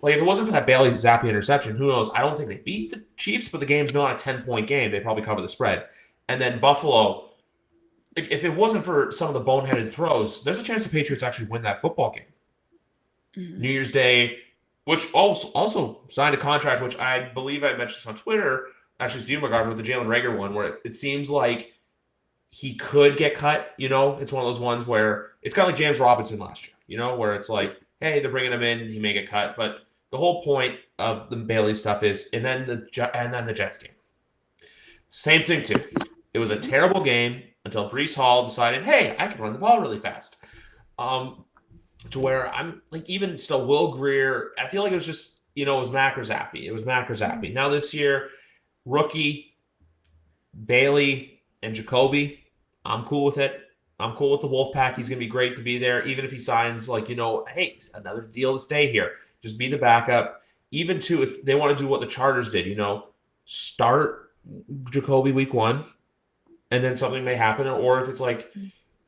like, if it wasn't for that Bailey Zappi interception, who knows? I don't think they beat the Chiefs, but the game's not a 10-point game. They probably cover the spread. And then Buffalo, if it wasn't for some of the boneheaded throws, there's a chance the Patriots actually win that football game. Mm-hmm. New Year's Day, which also signed a contract, which I believe I mentioned this on Twitter, actually it's Dumagard with the Jalen Reagor one, where it seems like he could get cut. It's one of those ones where it's kind of like James Robinson last year, where it's like, hey, they're bringing him in, he may get cut. But the whole point of the Bailey stuff is, and then the Jets game. Same thing too. It was a terrible game until Breece Hall decided, hey, I can run the ball really fast. To where I'm like, even still, Will Grier, I feel like it was just, it was Mac or Zappy. Now this year, rookie, Bailey, and Jacoby, I'm cool with it. I'm cool with the Wolfpack. He's going to be great to be there, even if he signs, like, hey, another deal to stay here. Just be the backup. Even, too, if they want to do what the Chargers did, start Jacoby week 1, and then something may happen. Or if it's like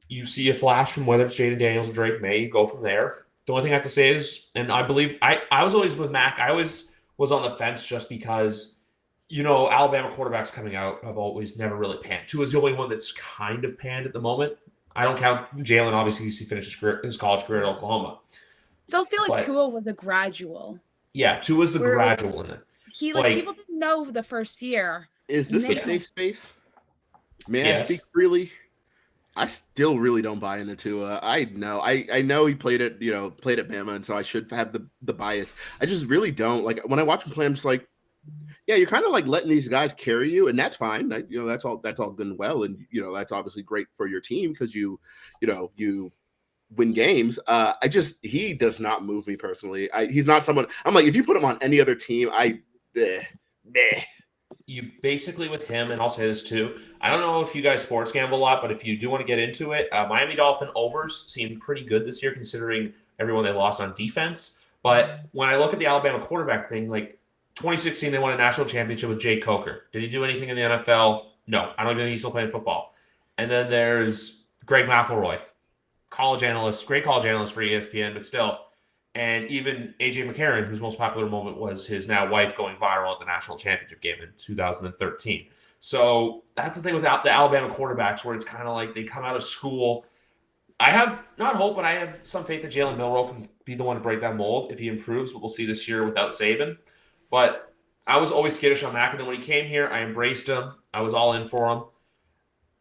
you see a flash from whether it's Jaden Daniels or Drake May, you go from there. The only thing I have to say is, and I believe I was always with Mac, I always was on the fence just because Alabama quarterbacks coming out have always never really panned. Tua's the only one that's kind of panned at the moment. I don't count Jalen, obviously, he finished his college career at Oklahoma. Still feel like But- Tua was a gradual. Yeah, Tua's the Where it was- gradual in it. People didn't know the first year. Is this a Yeah. safe space? May I Yes. speak freely? I still really don't buy into Tua. I know he played at Bama, and so I should have the bias. I just really don't. Like when I watch him play, I'm just like, yeah, you're kind of like letting these guys carry you, and that's fine. That's all good and well, and that's obviously great for your team because you win games. He does not move me personally. He's not someone I'm like, if you put him on any other team, You basically with him, and I'll say this too. I don't know if you guys sports gamble a lot, but if you do want to get into it, Miami Dolphin overs seem pretty good this year considering everyone they lost on defense. But when I look at the Alabama quarterback thing, like 2016, they won a national championship with Jay Coker. Did he do anything in the NFL? No, I don't even think he's still playing football. And then there's Greg McElroy, great college analyst for ESPN, but still. And even A.J. McCarron, whose most popular moment was his now wife going viral at the national championship game in 2013. So that's the thing with the Alabama quarterbacks, where it's kind of like they come out of school. I have not hope, but I have some faith that Jalen Milroe can be the one to break that mold if he improves. But we'll see this year without Saban. But I was always skittish on Mac, and then when he came here, I embraced him. I was all in for him.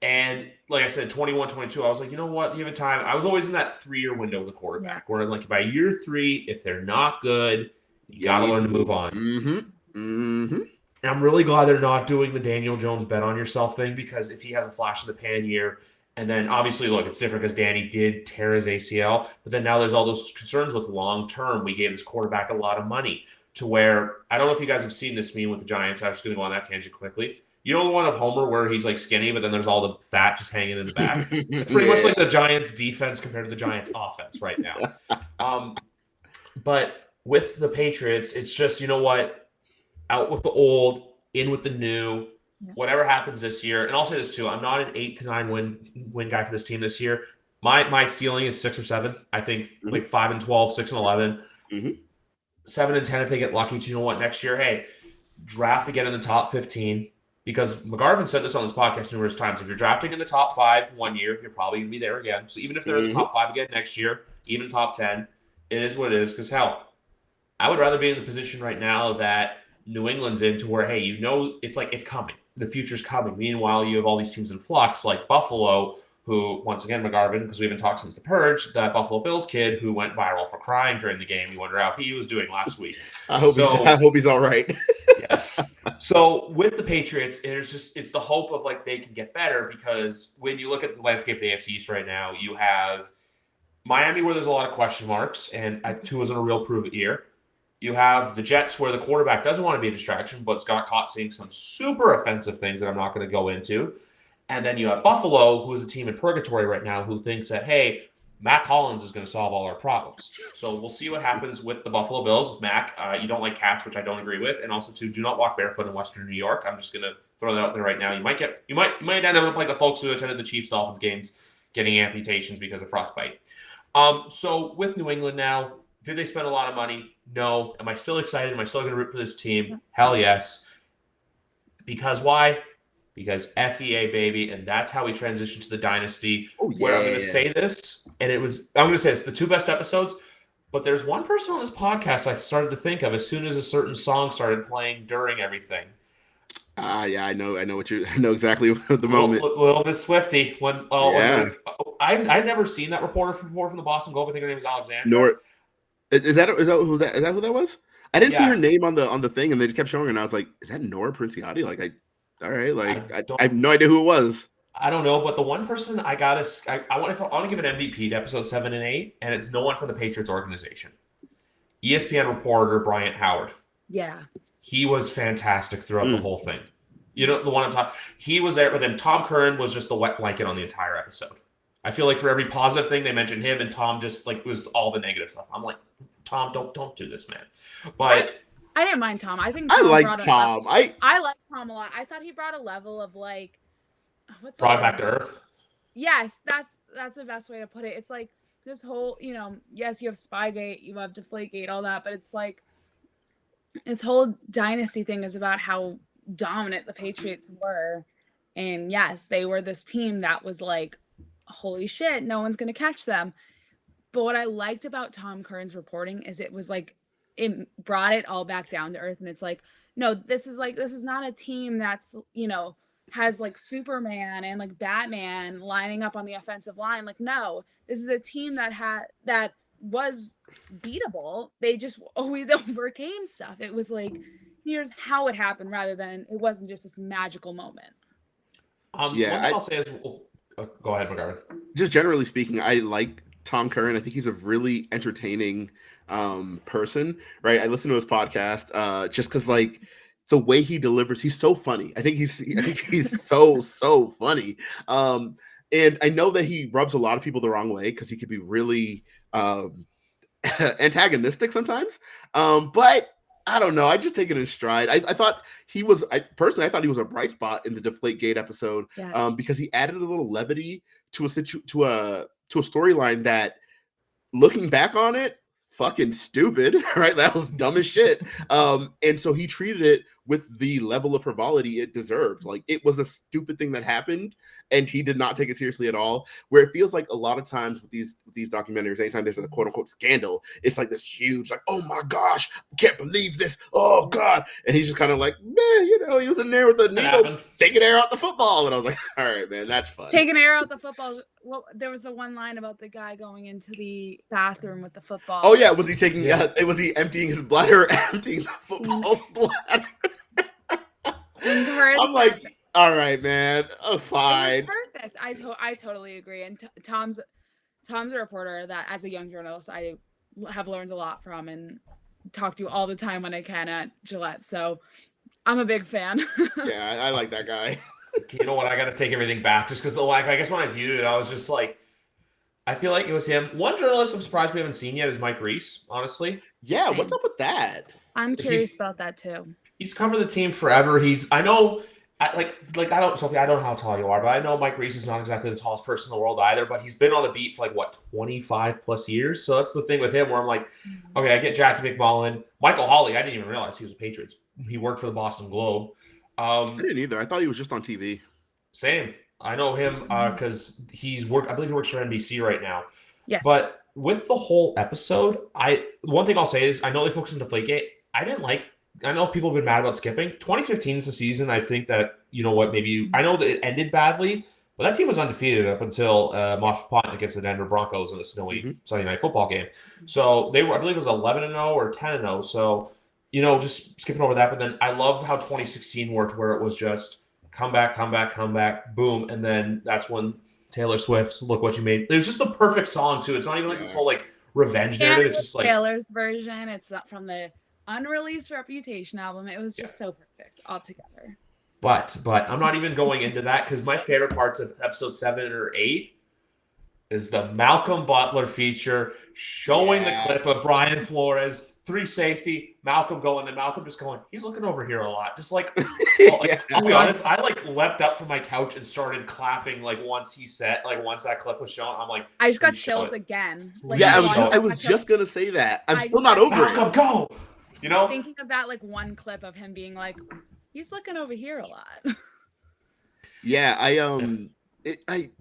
And like I said, 21, 22, I was like, you know what? Give it time. I was always in that 3-year window with the quarterback where like by year 3, if they're not good, you got to learn to move on. And I'm really glad they're not doing the Daniel Jones bet on yourself thing, because if he has a flash in the pan year, and then obviously, look, it's different because Danny did tear his ACL, but then now there's all those concerns with long term. We gave this quarterback a lot of money to where, I don't know if you guys have seen this meme with the Giants. I'm just going to go on that tangent quickly. You know the one of Homer where he's like skinny, but then there's all the fat just hanging in the back? It's pretty much like the Giants defense compared to the Giants offense right now. But with the Patriots, it's just, you know what? Out with the old, in with the new. Whatever happens this year, and I'll say this too, I'm not an 8 to 9 win guy for this team this year. My ceiling is 6 or 7. I think like 5 and 12, 6 and 11, 7 and 10 if they get lucky. To, you know what, next year, hey, draft again in the top 15. Because McGarvin said this on this podcast numerous times. If you're drafting in the top 5 one year, you're probably going to be there again. So even if they're in the top 5 again next year, even top 10, it is what it is. Because, hell, I would rather be in the position right now that New England's in, to where, hey, it's like it's coming. The future's coming. Meanwhile, you have all these teams in flux, like Buffalo, who, once again, McGarvin, because we haven't talked since the Purge, that Buffalo Bills kid who went viral for crying during the game. You wonder how he was doing last week. I hope he's all right. Yes. So with the Patriots, it's the hope of like they can get better, because when you look at the landscape of the AFC East right now, you have Miami where there's a lot of question marks, and Tua isn't a real prove-it year. You have the Jets where the quarterback doesn't want to be a distraction, but got caught seeing some super offensive things that I'm not going to go into. And then you have Buffalo, who is a team in purgatory right now, who thinks that, hey, Mac Hollins is going to solve all our problems. So we'll see what happens with the Buffalo Bills. Mac, you don't like cats, which I don't agree with. And also, too, do not walk barefoot in Western New York. I'm just going to throw that out there right now. You might end up like the folks who attended the Chiefs-Dolphins games getting amputations because of frostbite. So with New England now, did they spend a lot of money? No. Am I still excited? Am I still going to root for this team? Hell yes. Because why? Because FEA, baby, and that's how we transition to the Dynasty. Oh, yeah. Where I'm going to say this, and I'm going to say it's the 2 best episodes, but there's one person on this podcast I started to think of as soon as a certain song started playing during everything. Yeah, I know exactly the moment. Little Miss Swifty. I've never seen that reporter from the Boston Globe. I think her name is Alexandra. Is that who that was? I didn't see her name on the thing, and they just kept showing her, and I was like, "Is that Nora Princiotti?" All right, I have no idea who it was. I don't know, but the one person I want to give an MVP to episode 7 and 8, and it's no one from the Patriots organization. ESPN reporter Bryant Howard. Yeah, he was fantastic throughout the whole thing. You know, the one I'm talking. He was there, but then Tom Curran was just the wet blanket on the entire episode. I feel like for every positive thing they mentioned him, and Tom just like was all the negative stuff. I'm like, Tom, don't do this, man. But I didn't mind Tom. I think I like Tom. I like Tom a lot. I thought he brought a level of like, brought back to earth. Yes, that's the best way to put it. It's like this whole, yes, you have Spygate, you have Deflategate, all that, but it's like this whole Dynasty thing is about how dominant the Patriots were. And yes, they were this team that was like, holy shit, no one's going to catch them. But what I liked about Tom Curran's reporting is it was like, it brought it all back down to earth. And it's like, no, this is not a team that's, has like Superman and like Batman lining up on the offensive line. Like, no, this is a team that was beatable. They just always overcame stuff. It was like, here's how it happened rather than it wasn't just this magical moment. One thing I'll say is, go ahead, McGarvey. Just generally speaking, I like Tom Curran. I think he's a really entertaining person, right? I listen to his podcast just because like the way he delivers, he's so funny. I think he's so funny. And I know that he rubs a lot of people the wrong way because he could be really antagonistic sometimes. But I don't know. I just take it in stride. I thought he was. I thought he was a bright spot in the Deflategate episode because he added a little levity to a storyline that, looking back on it, fucking stupid, right? That was dumb as shit. And so he treated it with the level of frivolity it deserved. Like, it was a stupid thing that happened, and he did not take it seriously at all. Where it feels like a lot of times with these documentaries, anytime there's a quote unquote scandal, it's like this huge, like, oh my gosh, can't believe this, oh god, and he's just kind of like, man, he was in there with the needle taking air out the football, and I was like, all right, man, that's fun. Taking air out the football. Well, there was the one line about the guy going into the bathroom with the football. Oh yeah, was he taking? Was he emptying his bladder, emptying the football's bladder? I'm like, all right, man, fine. It was perfect. I totally agree. And Tom's a reporter that, as a young journalist, I have learned a lot from and talk to all the time when I can at Gillette. So I'm a big fan. Yeah, I like that guy. You know what? I got to take everything back just because, I guess when I viewed it, I was just like, I feel like it was him. One journalist I'm surprised we haven't seen yet is Mike Reese, honestly. Yeah, what's up with that? I'm curious about that too. He's covered the team forever. I know how tall you are, but I know Mike Reese is not exactly the tallest person in the world either, but he's been on the beat for 25 plus years. So that's the thing with him where I'm like, okay, I get Jackie McMullen. Michael Hawley, I didn't even realize he was a Patriots. He worked for the Boston Globe. I didn't either. I thought he was just on TV. Same. I know him because I believe he works for NBC right now. Yes. But with the whole episode, one thing I'll say is I know they focused on Deflategate. I know people have been mad about skipping. 2015 is the season. I think that, I know that it ended badly, but that team was undefeated up until Mosh Pond against the Denver Broncos in a snowy Sunday night football game. So I believe it was 11-0 or 10-0. So, just skipping over that. But then I love how 2016 worked, where it was just come back, boom. And then that's when Taylor Swift's Look What You Made. It was just the perfect song, too. It's not even like this whole revenge narrative. It's just like Taylor's version. It's not from the unreleased Reputation album. It was just so perfect altogether. But I'm not even going into that because my favorite parts of episode 7 or 8 is the Malcolm Butler feature showing the clip of Brian Flores, 3 safety, Malcolm going, and Malcolm just going, he's looking over here a lot. Just I'll be honest, I leapt up from my couch and started clapping once that clip was shown. I'm like, I just got chills again. I was just gonna say that. I'm still not over it. Malcolm, go! Thinking of that one clip of him being like, he's looking over here a lot. Yeah, I don't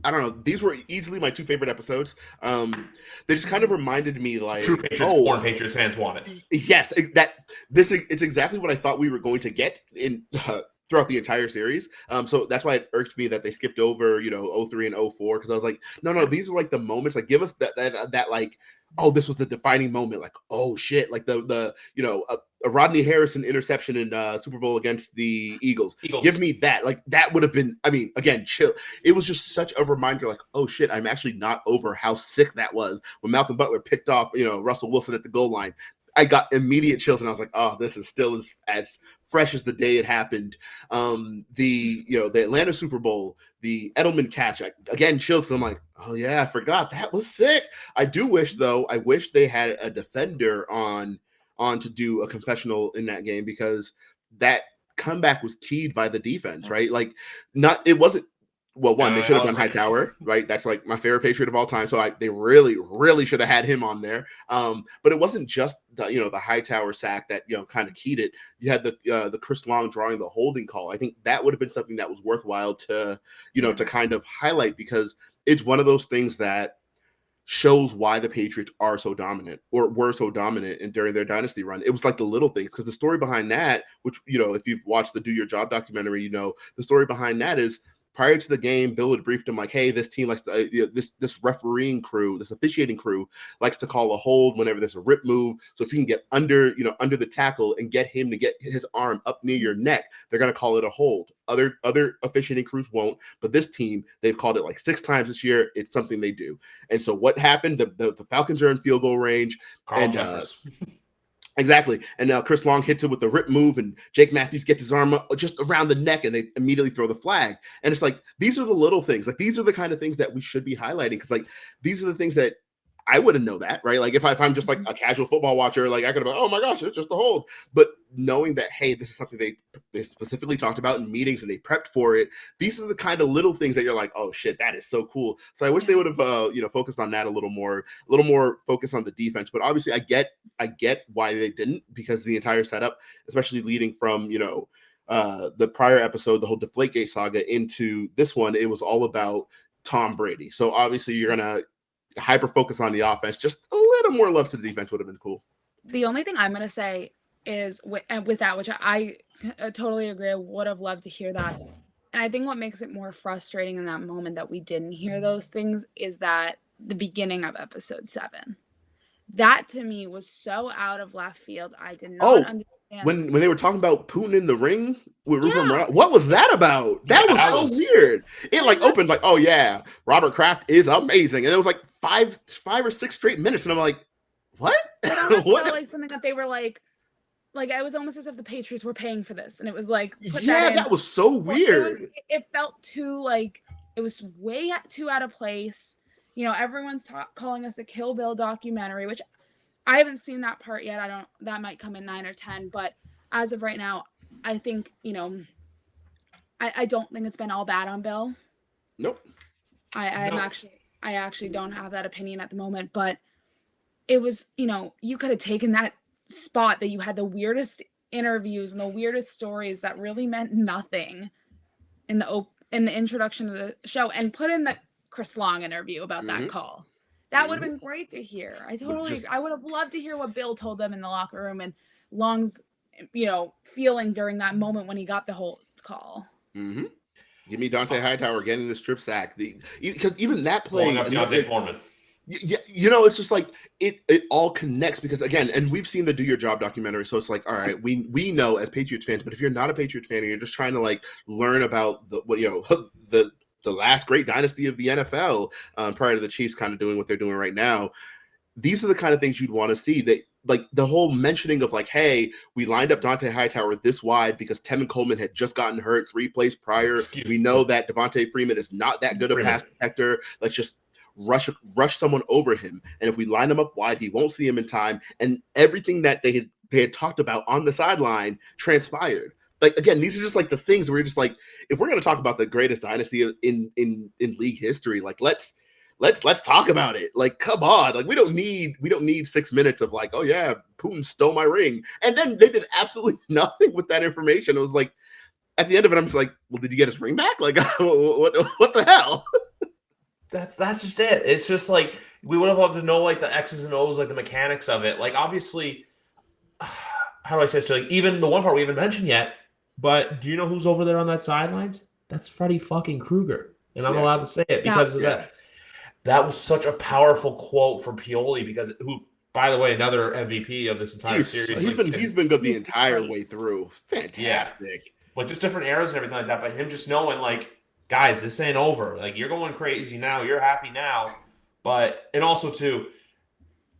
know. These were easily my 2 favorite episodes. They just kind of reminded me true Patriots, Patriots fans wanted. Yes, it's exactly what I thought we were going to get in throughout the entire series. So that's why it irked me that they skipped over 03 and 04, because I was like, no, these are the moments. Give us that oh, this was the defining moment. Oh shit, the a Rodney Harrison interception in Super Bowl against the Eagles. Give me that. That would have been, again, chill. It was just such a reminder, oh shit, I'm actually not over how sick that was when Malcolm Butler picked off, Russell Wilson at the goal line. I got immediate chills, and I was like, oh, this is still as fresh as the day it happened. The Atlanta Super Bowl, the Edelman catch, again, chills. I'm like, oh yeah, I forgot. That was sick. I wish they had a defender on to do a confessional in that game, because that comeback was keyed by the defense, right? It wasn't. Well, they should have done Hightower, right? That's my favorite Patriot of all time. So they really, really should have had him on there. But it wasn't just the Hightower sack that kind of keyed it. You had the Chris Long drawing the holding call. I think that would have been something that was worthwhile to to kind of highlight, because it's one of those things that shows why the Patriots are so dominant, or were so dominant and during their dynasty run. It was like the little things, because the story behind that, which if you've watched the Do Your Job documentary, the story behind that is, prior to the game, Bill had briefed him like, hey, this team likes to, this refereeing crew, this officiating crew likes to call a hold whenever there's a rip move. So if you can get under the tackle and get him to get his arm up near your neck, they're going to call it a hold. Other officiating crews won't, but this team, they've called it like 6 times this year. It's something they do. And so what happened? The Falcons are in field goal range. Carl Jeffers. Exactly. And now Chris Long hits it with the rip move, and Jake Matthews gets his arm up just around the neck, and they immediately throw the flag. And it's like, these are the little things. Like, these are the kind of things that we should be highlighting, because like, these are the things that I wouldn't know that, right? Like if I'm just like a casual football watcher, like I could have been, oh my gosh, it's just a hold. But knowing that, hey, this is something they specifically talked about in meetings and they prepped for it. These are the kind of little things that you're like, oh shit, that is so cool. So I wish they would have, focused on that a little more focus on the defense. But obviously I get why they didn't, because the entire setup, especially leading from, the prior episode, the whole Deflategate saga, into this one, it was all about Tom Brady. So obviously you're going to hyper focus on the offense. Just a little more love to the defense would have been cool. The only thing I'm going to say is with that, which I totally agree, I would have loved to hear that. And I think what makes it more frustrating in that moment that we didn't hear those things is that the beginning of episode 7, that to me was so out of left field. I did not understand. When they were talking about Putin in the ring with Rupert Murdoch, what was that about? That was so weird. It like opened like, oh yeah, Robert Kraft is amazing, and it was like five or 6 straight minutes, and I'm like, what? It almost felt like something that they were like it was almost as if the Patriots were paying for this, and it was like, that was so weird. It felt too like it was way too out of place. Everyone's calling us a Kill Bill documentary, which I haven't seen that part yet. That might come in 9 or 10, but as of right now, I think, I don't think it's been all bad on Bill. Nope. I actually don't have that opinion at the moment, but it was, you could have taken that spot that you had the weirdest interviews and the weirdest stories that really meant nothing in the introduction of the show, and put in the Chris Long interview about that call. That would have been great to hear. I would have loved to hear what Bill told them in the locker room, and Long's, feeling during that moment when he got the whole call. Mm-hmm. Give me Dante Hightower getting the strip sack. Because even that play, Foreman. Yeah, it's just like it all connects, because again, and we've seen the Do Your Job documentary, so it's like, all right, we know as Patriots fans, but if you're not a Patriots fan and you're just trying to like learn about the last great dynasty of the NFL, prior to the Chiefs kind of doing what they're doing right now, these are the kind of things you'd want to see. That like the whole mentioning of like, hey, we lined up Dante Hightower this wide because Tevin Coleman had just gotten hurt 3 plays prior. We know that Devontae Freeman is not that good a pass protector. Let's just rush someone over him, and if we line him up wide, he won't see him in time. And everything that they had talked about on the sideline transpired. Like, again, these are just like the things where you're just like, if we're going to talk about the greatest dynasty in league history, like let's talk about it. Like, come on, like we don't need 6 minutes of like, oh yeah, Putin stole my ring, and then they did absolutely nothing with that information. It was like, at the end of it, I'm just like, well, did you get his ring back? Like, what the hell? That's just it. It's just like, we would have loved to know like the X's and O's, like the mechanics of it. Like, obviously, how do I say this? Like, even the one part we haven't mentioned yet. But do you know who's over there on that sidelines? That's Freddy fucking Krueger. And I'm allowed to say it because of that. That was such a powerful quote from Pioli, because who, by the way, another MVP of this entire series. He's been good the entire way through. Fantastic. Yeah. But just different eras and everything like that. But him just knowing, like, guys, this ain't over. Like, you're going crazy now. You're happy now. But, and also, too,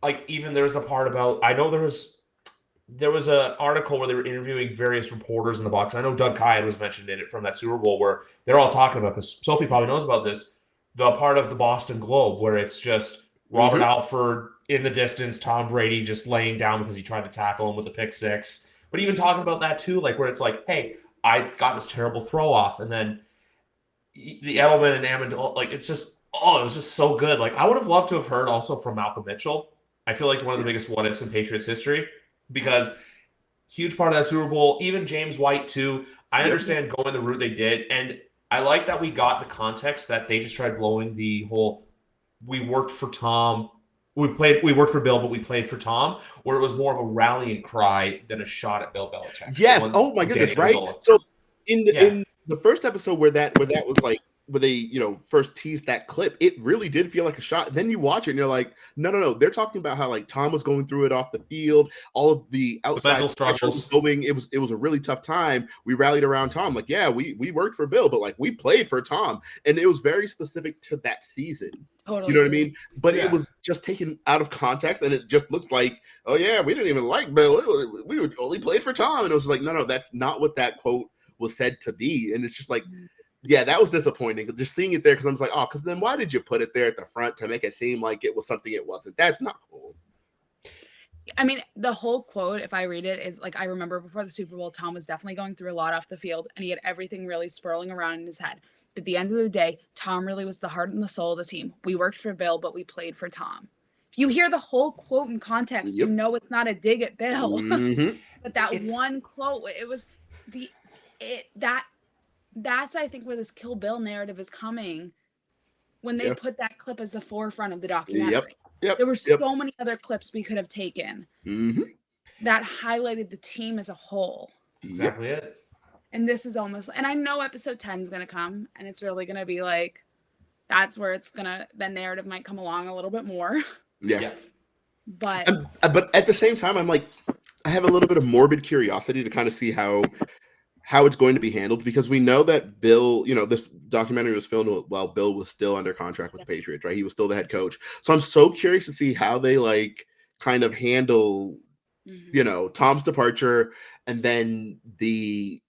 like, even there's the part about, I know there was an article where they were interviewing various reporters in the box. I know Doug Kyan was mentioned in it from that Super Bowl, where they're all talking about, because Sophie probably knows about this, the part of the Boston Globe where it's just Robert Alford in the distance, Tom Brady just laying down because he tried to tackle him with a pick 6. But even talking about that too, like where it's like, hey, I got this terrible throw off, and then the Edelman and Amendola, like, it's just, it was just so good. Like, I would have loved to have heard also from Malcolm Mitchell, I feel like one of the biggest what ifs in Patriots history because huge part of that Super Bowl, even James White too. I understand going the route they did, and I like that we got the context that they just tried blowing the whole we worked for Tom. We worked for Bill, but we played for Tom, where it was more of a rallying cry than a shot at Bill Belichick. Yes. Oh my goodness. Right. So in the first episode where that was like where they first teased that clip, it really did feel like a shot. Then you watch it and you're like, no. They're talking about how like Tom was going through it off the field, all of the outside mental struggles was going. It was a really tough time. We rallied around Tom. Like, yeah, we worked for Bill, but like we played for Tom, and it was very specific to that season. Totally. You know what I mean? But it was just taken out of context, and it just looks like, oh yeah, we didn't even like Bill. We only played for Tom, and it was like, no, that's not what that quote was said to be. And it's just like, yeah, that was disappointing. Just seeing it there, because I was like, oh, because then why did you put it there at the front to make it seem like it was something it wasn't? That's not cool. I mean, the whole quote, if I read it, is like, I remember before the Super Bowl, Tom was definitely going through a lot off the field, and he had everything really swirling around in his head. At the end of the day, Tom really was the heart and the soul of the team. We worked for Bill, but we played for Tom. If you hear the whole quote in context, you know it's not a dig at Bill. But that one quote, it was that's I think where this Kill Bill narrative is coming, when they put that clip as the forefront of the documentary. There were so many other clips we could have taken that highlighted the team as a whole. That's exactly it. And this is almost, and I know episode 10 is going to come, and it's really going to be like, that's where the narrative might come along a little bit more. Yeah. But at the same time, I'm like, I have a little bit of morbid curiosity to kind of see how it's going to be handled, because we know that Bill, this documentary was filmed while Bill was still under contract with the Patriots, right? He was still the head coach. So I'm so curious to see how they like kind of handle, Tom's departure, and then the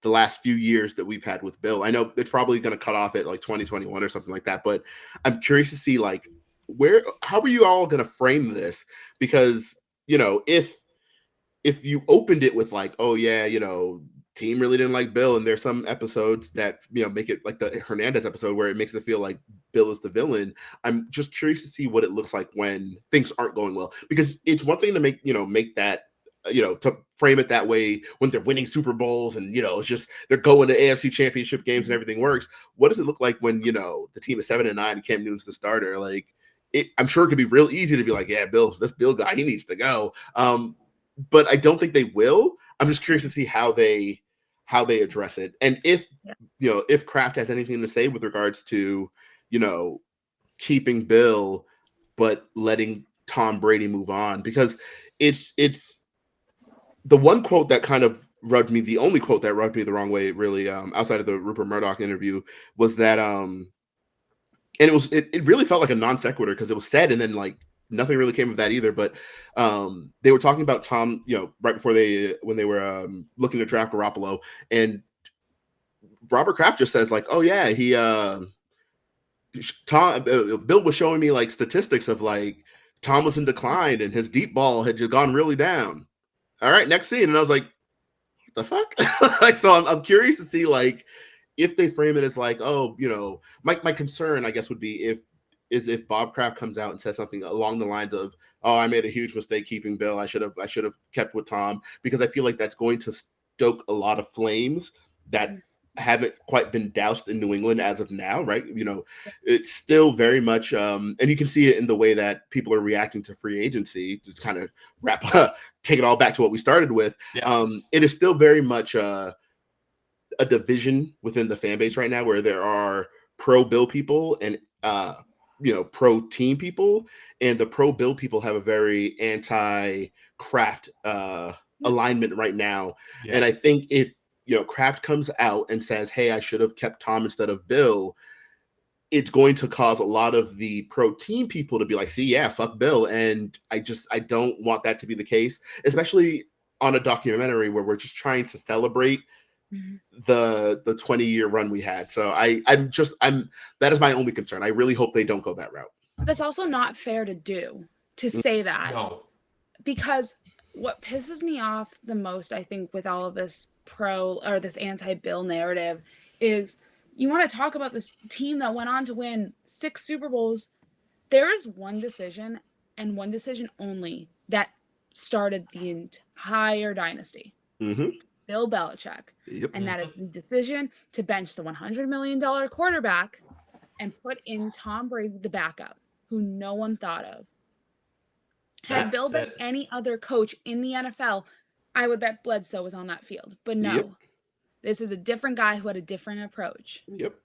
last few years that we've had with Bill. I know it's probably going to cut off at like 2021 or something like that, but I'm curious to see like how are you all going to frame this? Because, if you opened it with like, oh yeah, team really didn't like Bill, and there's some episodes that make it like the Hernandez episode where it makes it feel like Bill is the villain. I'm just curious to see what it looks like when things aren't going well, because it's one thing to make that to frame it that way when they're winning Super Bowls and it's just they're going to AFC Championship games and everything works. What does it look like when the team is 7-9 and Cam Newton's the starter? Like, I'm sure it could be real easy to be like, yeah, this Bill guy, he needs to go. But I don't think they will. I'm just curious to see how they address it, and if Kraft has anything to say with regards to keeping Bill but letting Tom Brady move on, because it's the one quote that kind of the only quote that rubbed me the wrong way, really, outside of the Rupert Murdoch interview, was that and it really felt like a non sequitur, because it was said and then like nothing really came of that either. But they were talking about Tom, right before when they were looking to draft Garoppolo, and Robert Kraft just says like, oh yeah, Bill was showing me like statistics of like Tom was in decline and his deep ball had just gone really down. All right, next scene. And I was like, what the fuck? Like, so I'm curious to see like if they frame it as like, oh, my concern, I guess, would be if Bob Kraft comes out and says something along the lines of, oh, I made a huge mistake keeping Bill. I should have kept with Tom, because I feel like that's going to stoke a lot of flames that haven't quite been doused in New England as of now, right? It's still very much, and you can see it in the way that people are reacting to free agency, to kind of take it all back to what we started with. Yeah. It is still very much a division within the fan base right now, where there are pro Bill people and pro team people, and the pro Bill people have a very anti Kraft alignment right now. Yeah. And I think if Kraft comes out and says, hey, I should have kept Tom instead of Bill, it's going to cause a lot of the pro team people to be like, see, yeah, fuck Bill. And I don't want that to be the case, especially on a documentary where we're just trying to celebrate the 20-year run we had. So that is my only concern. I really hope they don't go that route. That's also not fair to say that. No. Because what pisses me off the most, I think, with all of this this anti-Bill narrative is, you want to talk about this team that went on to win 6 Super Bowls. There is one decision and one decision only that started the entire dynasty. Mm-hmm. Bill Belichick. Yep. And that is the decision to bench the $100 million quarterback and put in Tom Brady, the backup, who no one thought of. Had Bill been any other coach in the NFL, I would bet Bledsoe was on that field. But no, this is a different guy who had a different approach. Yep.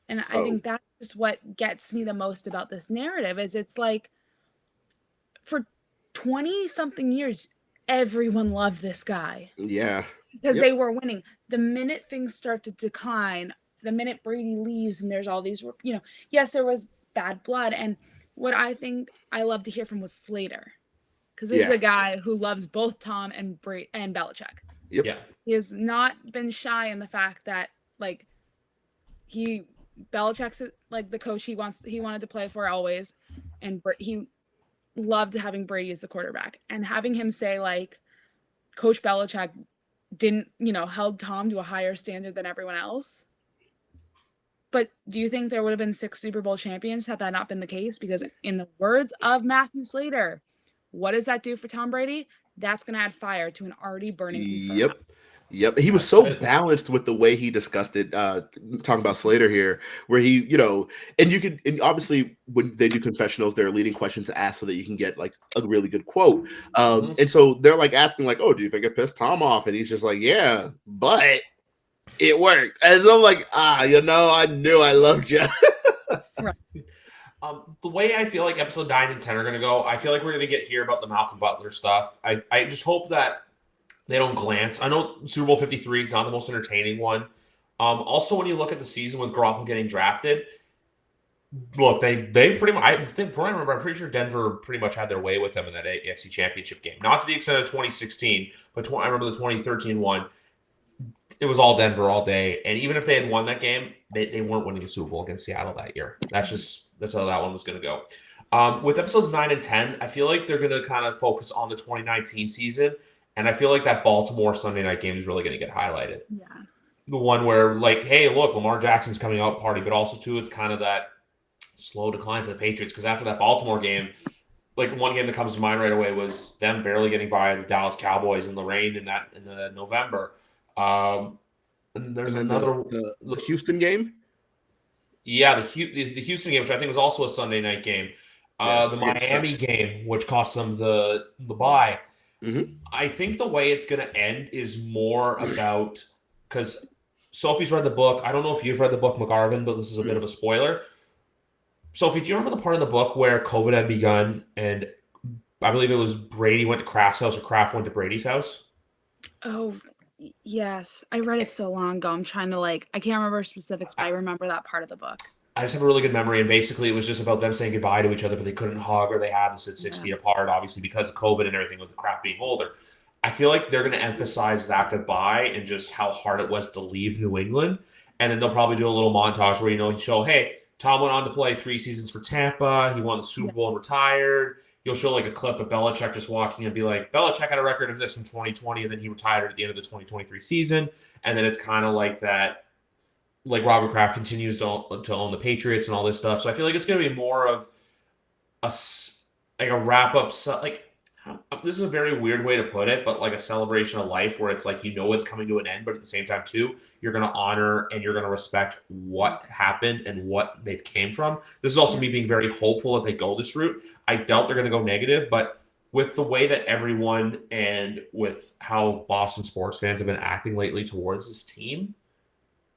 And I think that's just what gets me the most about this narrative is it's like for 20-something years, everyone loved this guy. Yeah. Because they were winning. The minute things start to decline, the minute Brady leaves and there's all these, yes, there was bad blood. And what I think I love to hear from was Slater. Because this is a guy who loves both Tom and Belichick. Yep. Yeah. He has not been shy in the fact that, like, Belichick's like the coach he wanted to play for always. And he loved having Brady as the quarterback. And having him say, like, Coach Belichick didn't, held Tom to a higher standard than everyone else. But do you think there would have been 6 Super Bowl champions had that not been the case? Because in the words of Matthew Slater, what does that do for Tom Brady? That's going to add fire to an already burning inferno. Yep. He was so balanced with the way he discussed it, talking about Slater here, where he, and obviously when they do confessionals, there are leading questions to ask so that you can get like a really good quote. And so they're like asking like, oh, do you think it pissed Tom off? And he's just like, yeah, but it worked. And so I'm like, I knew I loved you. Right. The way I feel like episode 9 and 10 are going to go, I feel like we're going to hear about the Malcolm Butler stuff. I just hope that they don't glance. I know Super Bowl 53 is not the most entertaining one. Also, when you look at the season with Garoppolo getting drafted, look, they pretty much, I'm pretty sure Denver pretty much had their way with them in that AFC Championship game. Not to the extent of 2016, but I remember the 2013 one. It was all Denver all day. And even if they had won that game, they weren't winning the Super Bowl against Seattle that year. That's how that one was going to go. With episodes 9 and 10, I feel like they're going to kind of focus on the 2019 season. And I feel like that Baltimore Sunday night game is really going to get highlighted. Yeah. The one where, like, hey, look, Lamar Jackson's coming out party, but also, too, it's kind of that slow decline for the Patriots. Because after that Baltimore game, like, one game that comes to mind right away was them barely getting by the Dallas Cowboys in the rain in the November. And there's another the Houston game. Yeah, the Houston game, which I think was also a Sunday night game. The Miami game, which cost them the bye. Mm-hmm. I think the way it's going to end is more about, because Sophie's read the book. I don't know if you've read the book, McGarvin, but this is a bit of a spoiler. Sophie, do you remember the part of the book where COVID had begun and I believe it was Brady went to Kraft's house or Kraft went to Brady's house? Oh, yes. I read it so long ago. I'm trying to I can't remember specifics, but I remember that part of the book. I just have a really good memory, and basically it was just about them saying goodbye to each other, but they couldn't hug or they had to sit 6 feet apart, obviously because of COVID and everything with the Kraft being older. I feel like they're going to emphasize that goodbye and just how hard it was to leave New England, and then they'll probably do a little montage where, you show, hey, Tom went on to play 3 seasons for Tampa, he won the Super Bowl and retired. You'll show like a clip of Belichick just walking and be like, Belichick had a record of this from 2020, and then he retired at the end of the 2023 season, and then it's kind of like that. Like Robert Kraft continues to own the Patriots and all this stuff. So I feel like it's going to be more of a wrap up. This is a very weird way to put it, but like a celebration of life where it's like, it's coming to an end, but at the same time too, you're going to honor and you're going to respect what happened and what they've came from. This is also me being very hopeful that they go this route. I doubt they're going to go negative, but with the way that everyone and with how Boston sports fans have been acting lately towards this team,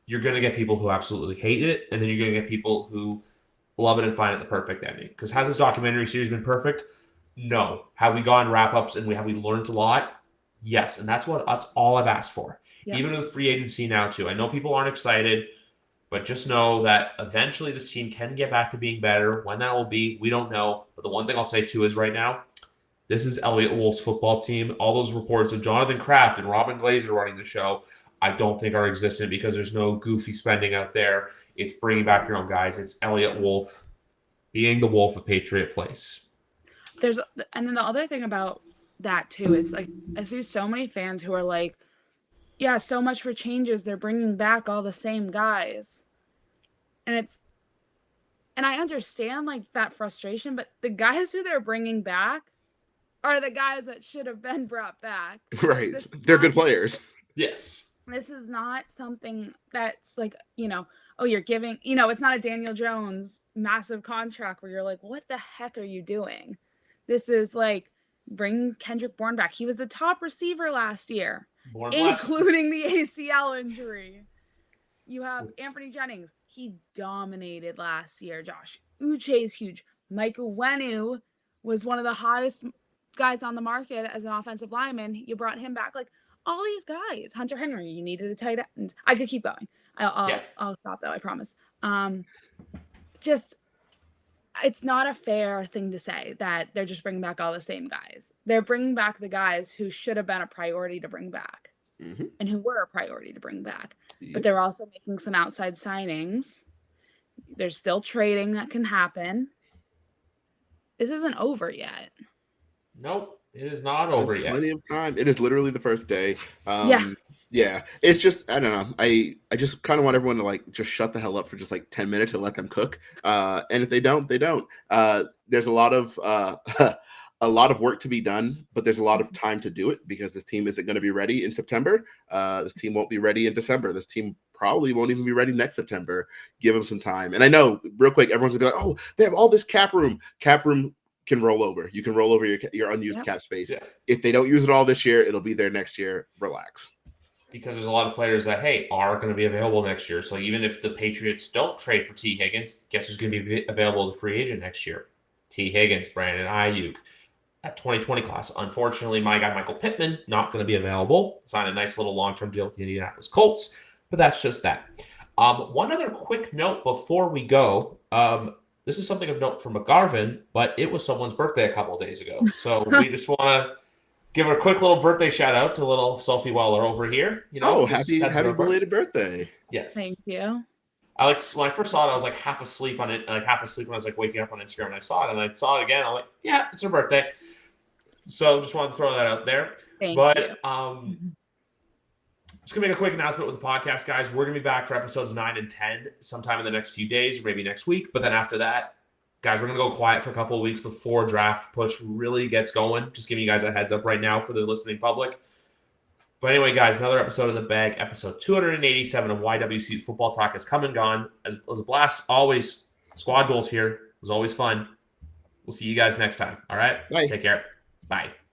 you're going to get people who absolutely hate it, and then you're going to get people who love it and find it the perfect ending. Because has this documentary series been perfect? No. Have we gone wrap-ups and have we learned a lot? Yes, and that's all I've asked for. Yeah. Even with free agency now, too. I know people aren't excited, but just know that eventually this team can get back to being better. When that will be, we don't know. But the one thing I'll say, too, is right now, this is Elliott Wolf's football team. All those reports of Jonathan Kraft and Robin Glazer running the show, I don't think are existent because there's no goofy spending out there. It's bringing back your own guys. It's Elliott Wolf being the Wolf of Patriot Place. And then the other thing about that too is like I see so many fans who are like, yeah, so much for changes. They're bringing back all the same guys. And And I understand like that frustration, but the guys who they're bringing back are the guys that should have been brought back. Right. They're good players. Yes. This is not something that's like, oh, you're giving, it's not a Daniel Jones massive contract where you're like, what the heck are you doing? This is like, bring Kendrick Bourne back. He was the top receiver last year, including the ACL injury. You have Anthony Jennings. He dominated last year. Josh Uche's huge. Michael Wenu was one of the hottest guys on the market as an offensive lineman. You brought him back. Like, all these guys. Hunter Henry, you needed a tight end. I could keep going. I'll stop though, I promise. It's not a fair thing to say that they're just bringing back all the same guys. They're bringing back the guys who should have been a priority to bring back and who were a priority to bring back. But they're also making some outside signings. There's still trading that can happen. This isn't over yet. Nope. It is not over yet. Plenty of time. It is literally the first day. Yeah. It's just, I don't know. I just kind of want everyone to like just shut the hell up for just like 10 minutes and let them cook. And if they don't, they don't. There's a lot of work to be done, but there's a lot of time to do it because this team isn't going to be ready in September. This team won't be ready in December. This team probably won't even be ready next September. Give them some time. And I know, real quick, everyone's going to be like, oh, they have all this cap room. Cap room can roll over. You can roll over your unused cap space. Yeah. If they don't use it all this year, it'll be there next year. Relax. Because there's a lot of players that, are going to be available next year. So even if the Patriots don't trade for T. Higgins, guess who's going to be available as a free agent next year? T. Higgins, Brandon Ayuk. That 2020 class. Unfortunately, my guy Michael Pittman, not going to be available. Signed a nice little long-term deal with the Indianapolis Colts, but that's just that. One other quick note before we go. This is something of note from McGarvin, but it was someone's birthday a couple of days ago. So we just want to give her a quick little birthday shout out to little Sophie Weller over here. Happy belated birthday. Yes. Thank you. When I first saw it, I was like half asleep on it, when I was like waking up on Instagram and I saw it, and I saw it again. I'm like, yeah, it's her birthday. So just wanted to throw that out there. Thank you. Just going to make a quick announcement with the podcast, guys. We're going to be back for episodes 9 and 10 sometime in the next few days or maybe next week. But then after that, guys, we're going to go quiet for a couple of weeks before draft push really gets going. Just giving you guys a heads up right now for the listening public. But anyway, guys, another episode in the bag. Episode 287 of YWC Football Talk has come and gone. It was a blast. Always squad goals here. It was always fun. We'll see you guys next time. All right? Bye. Take care. Bye.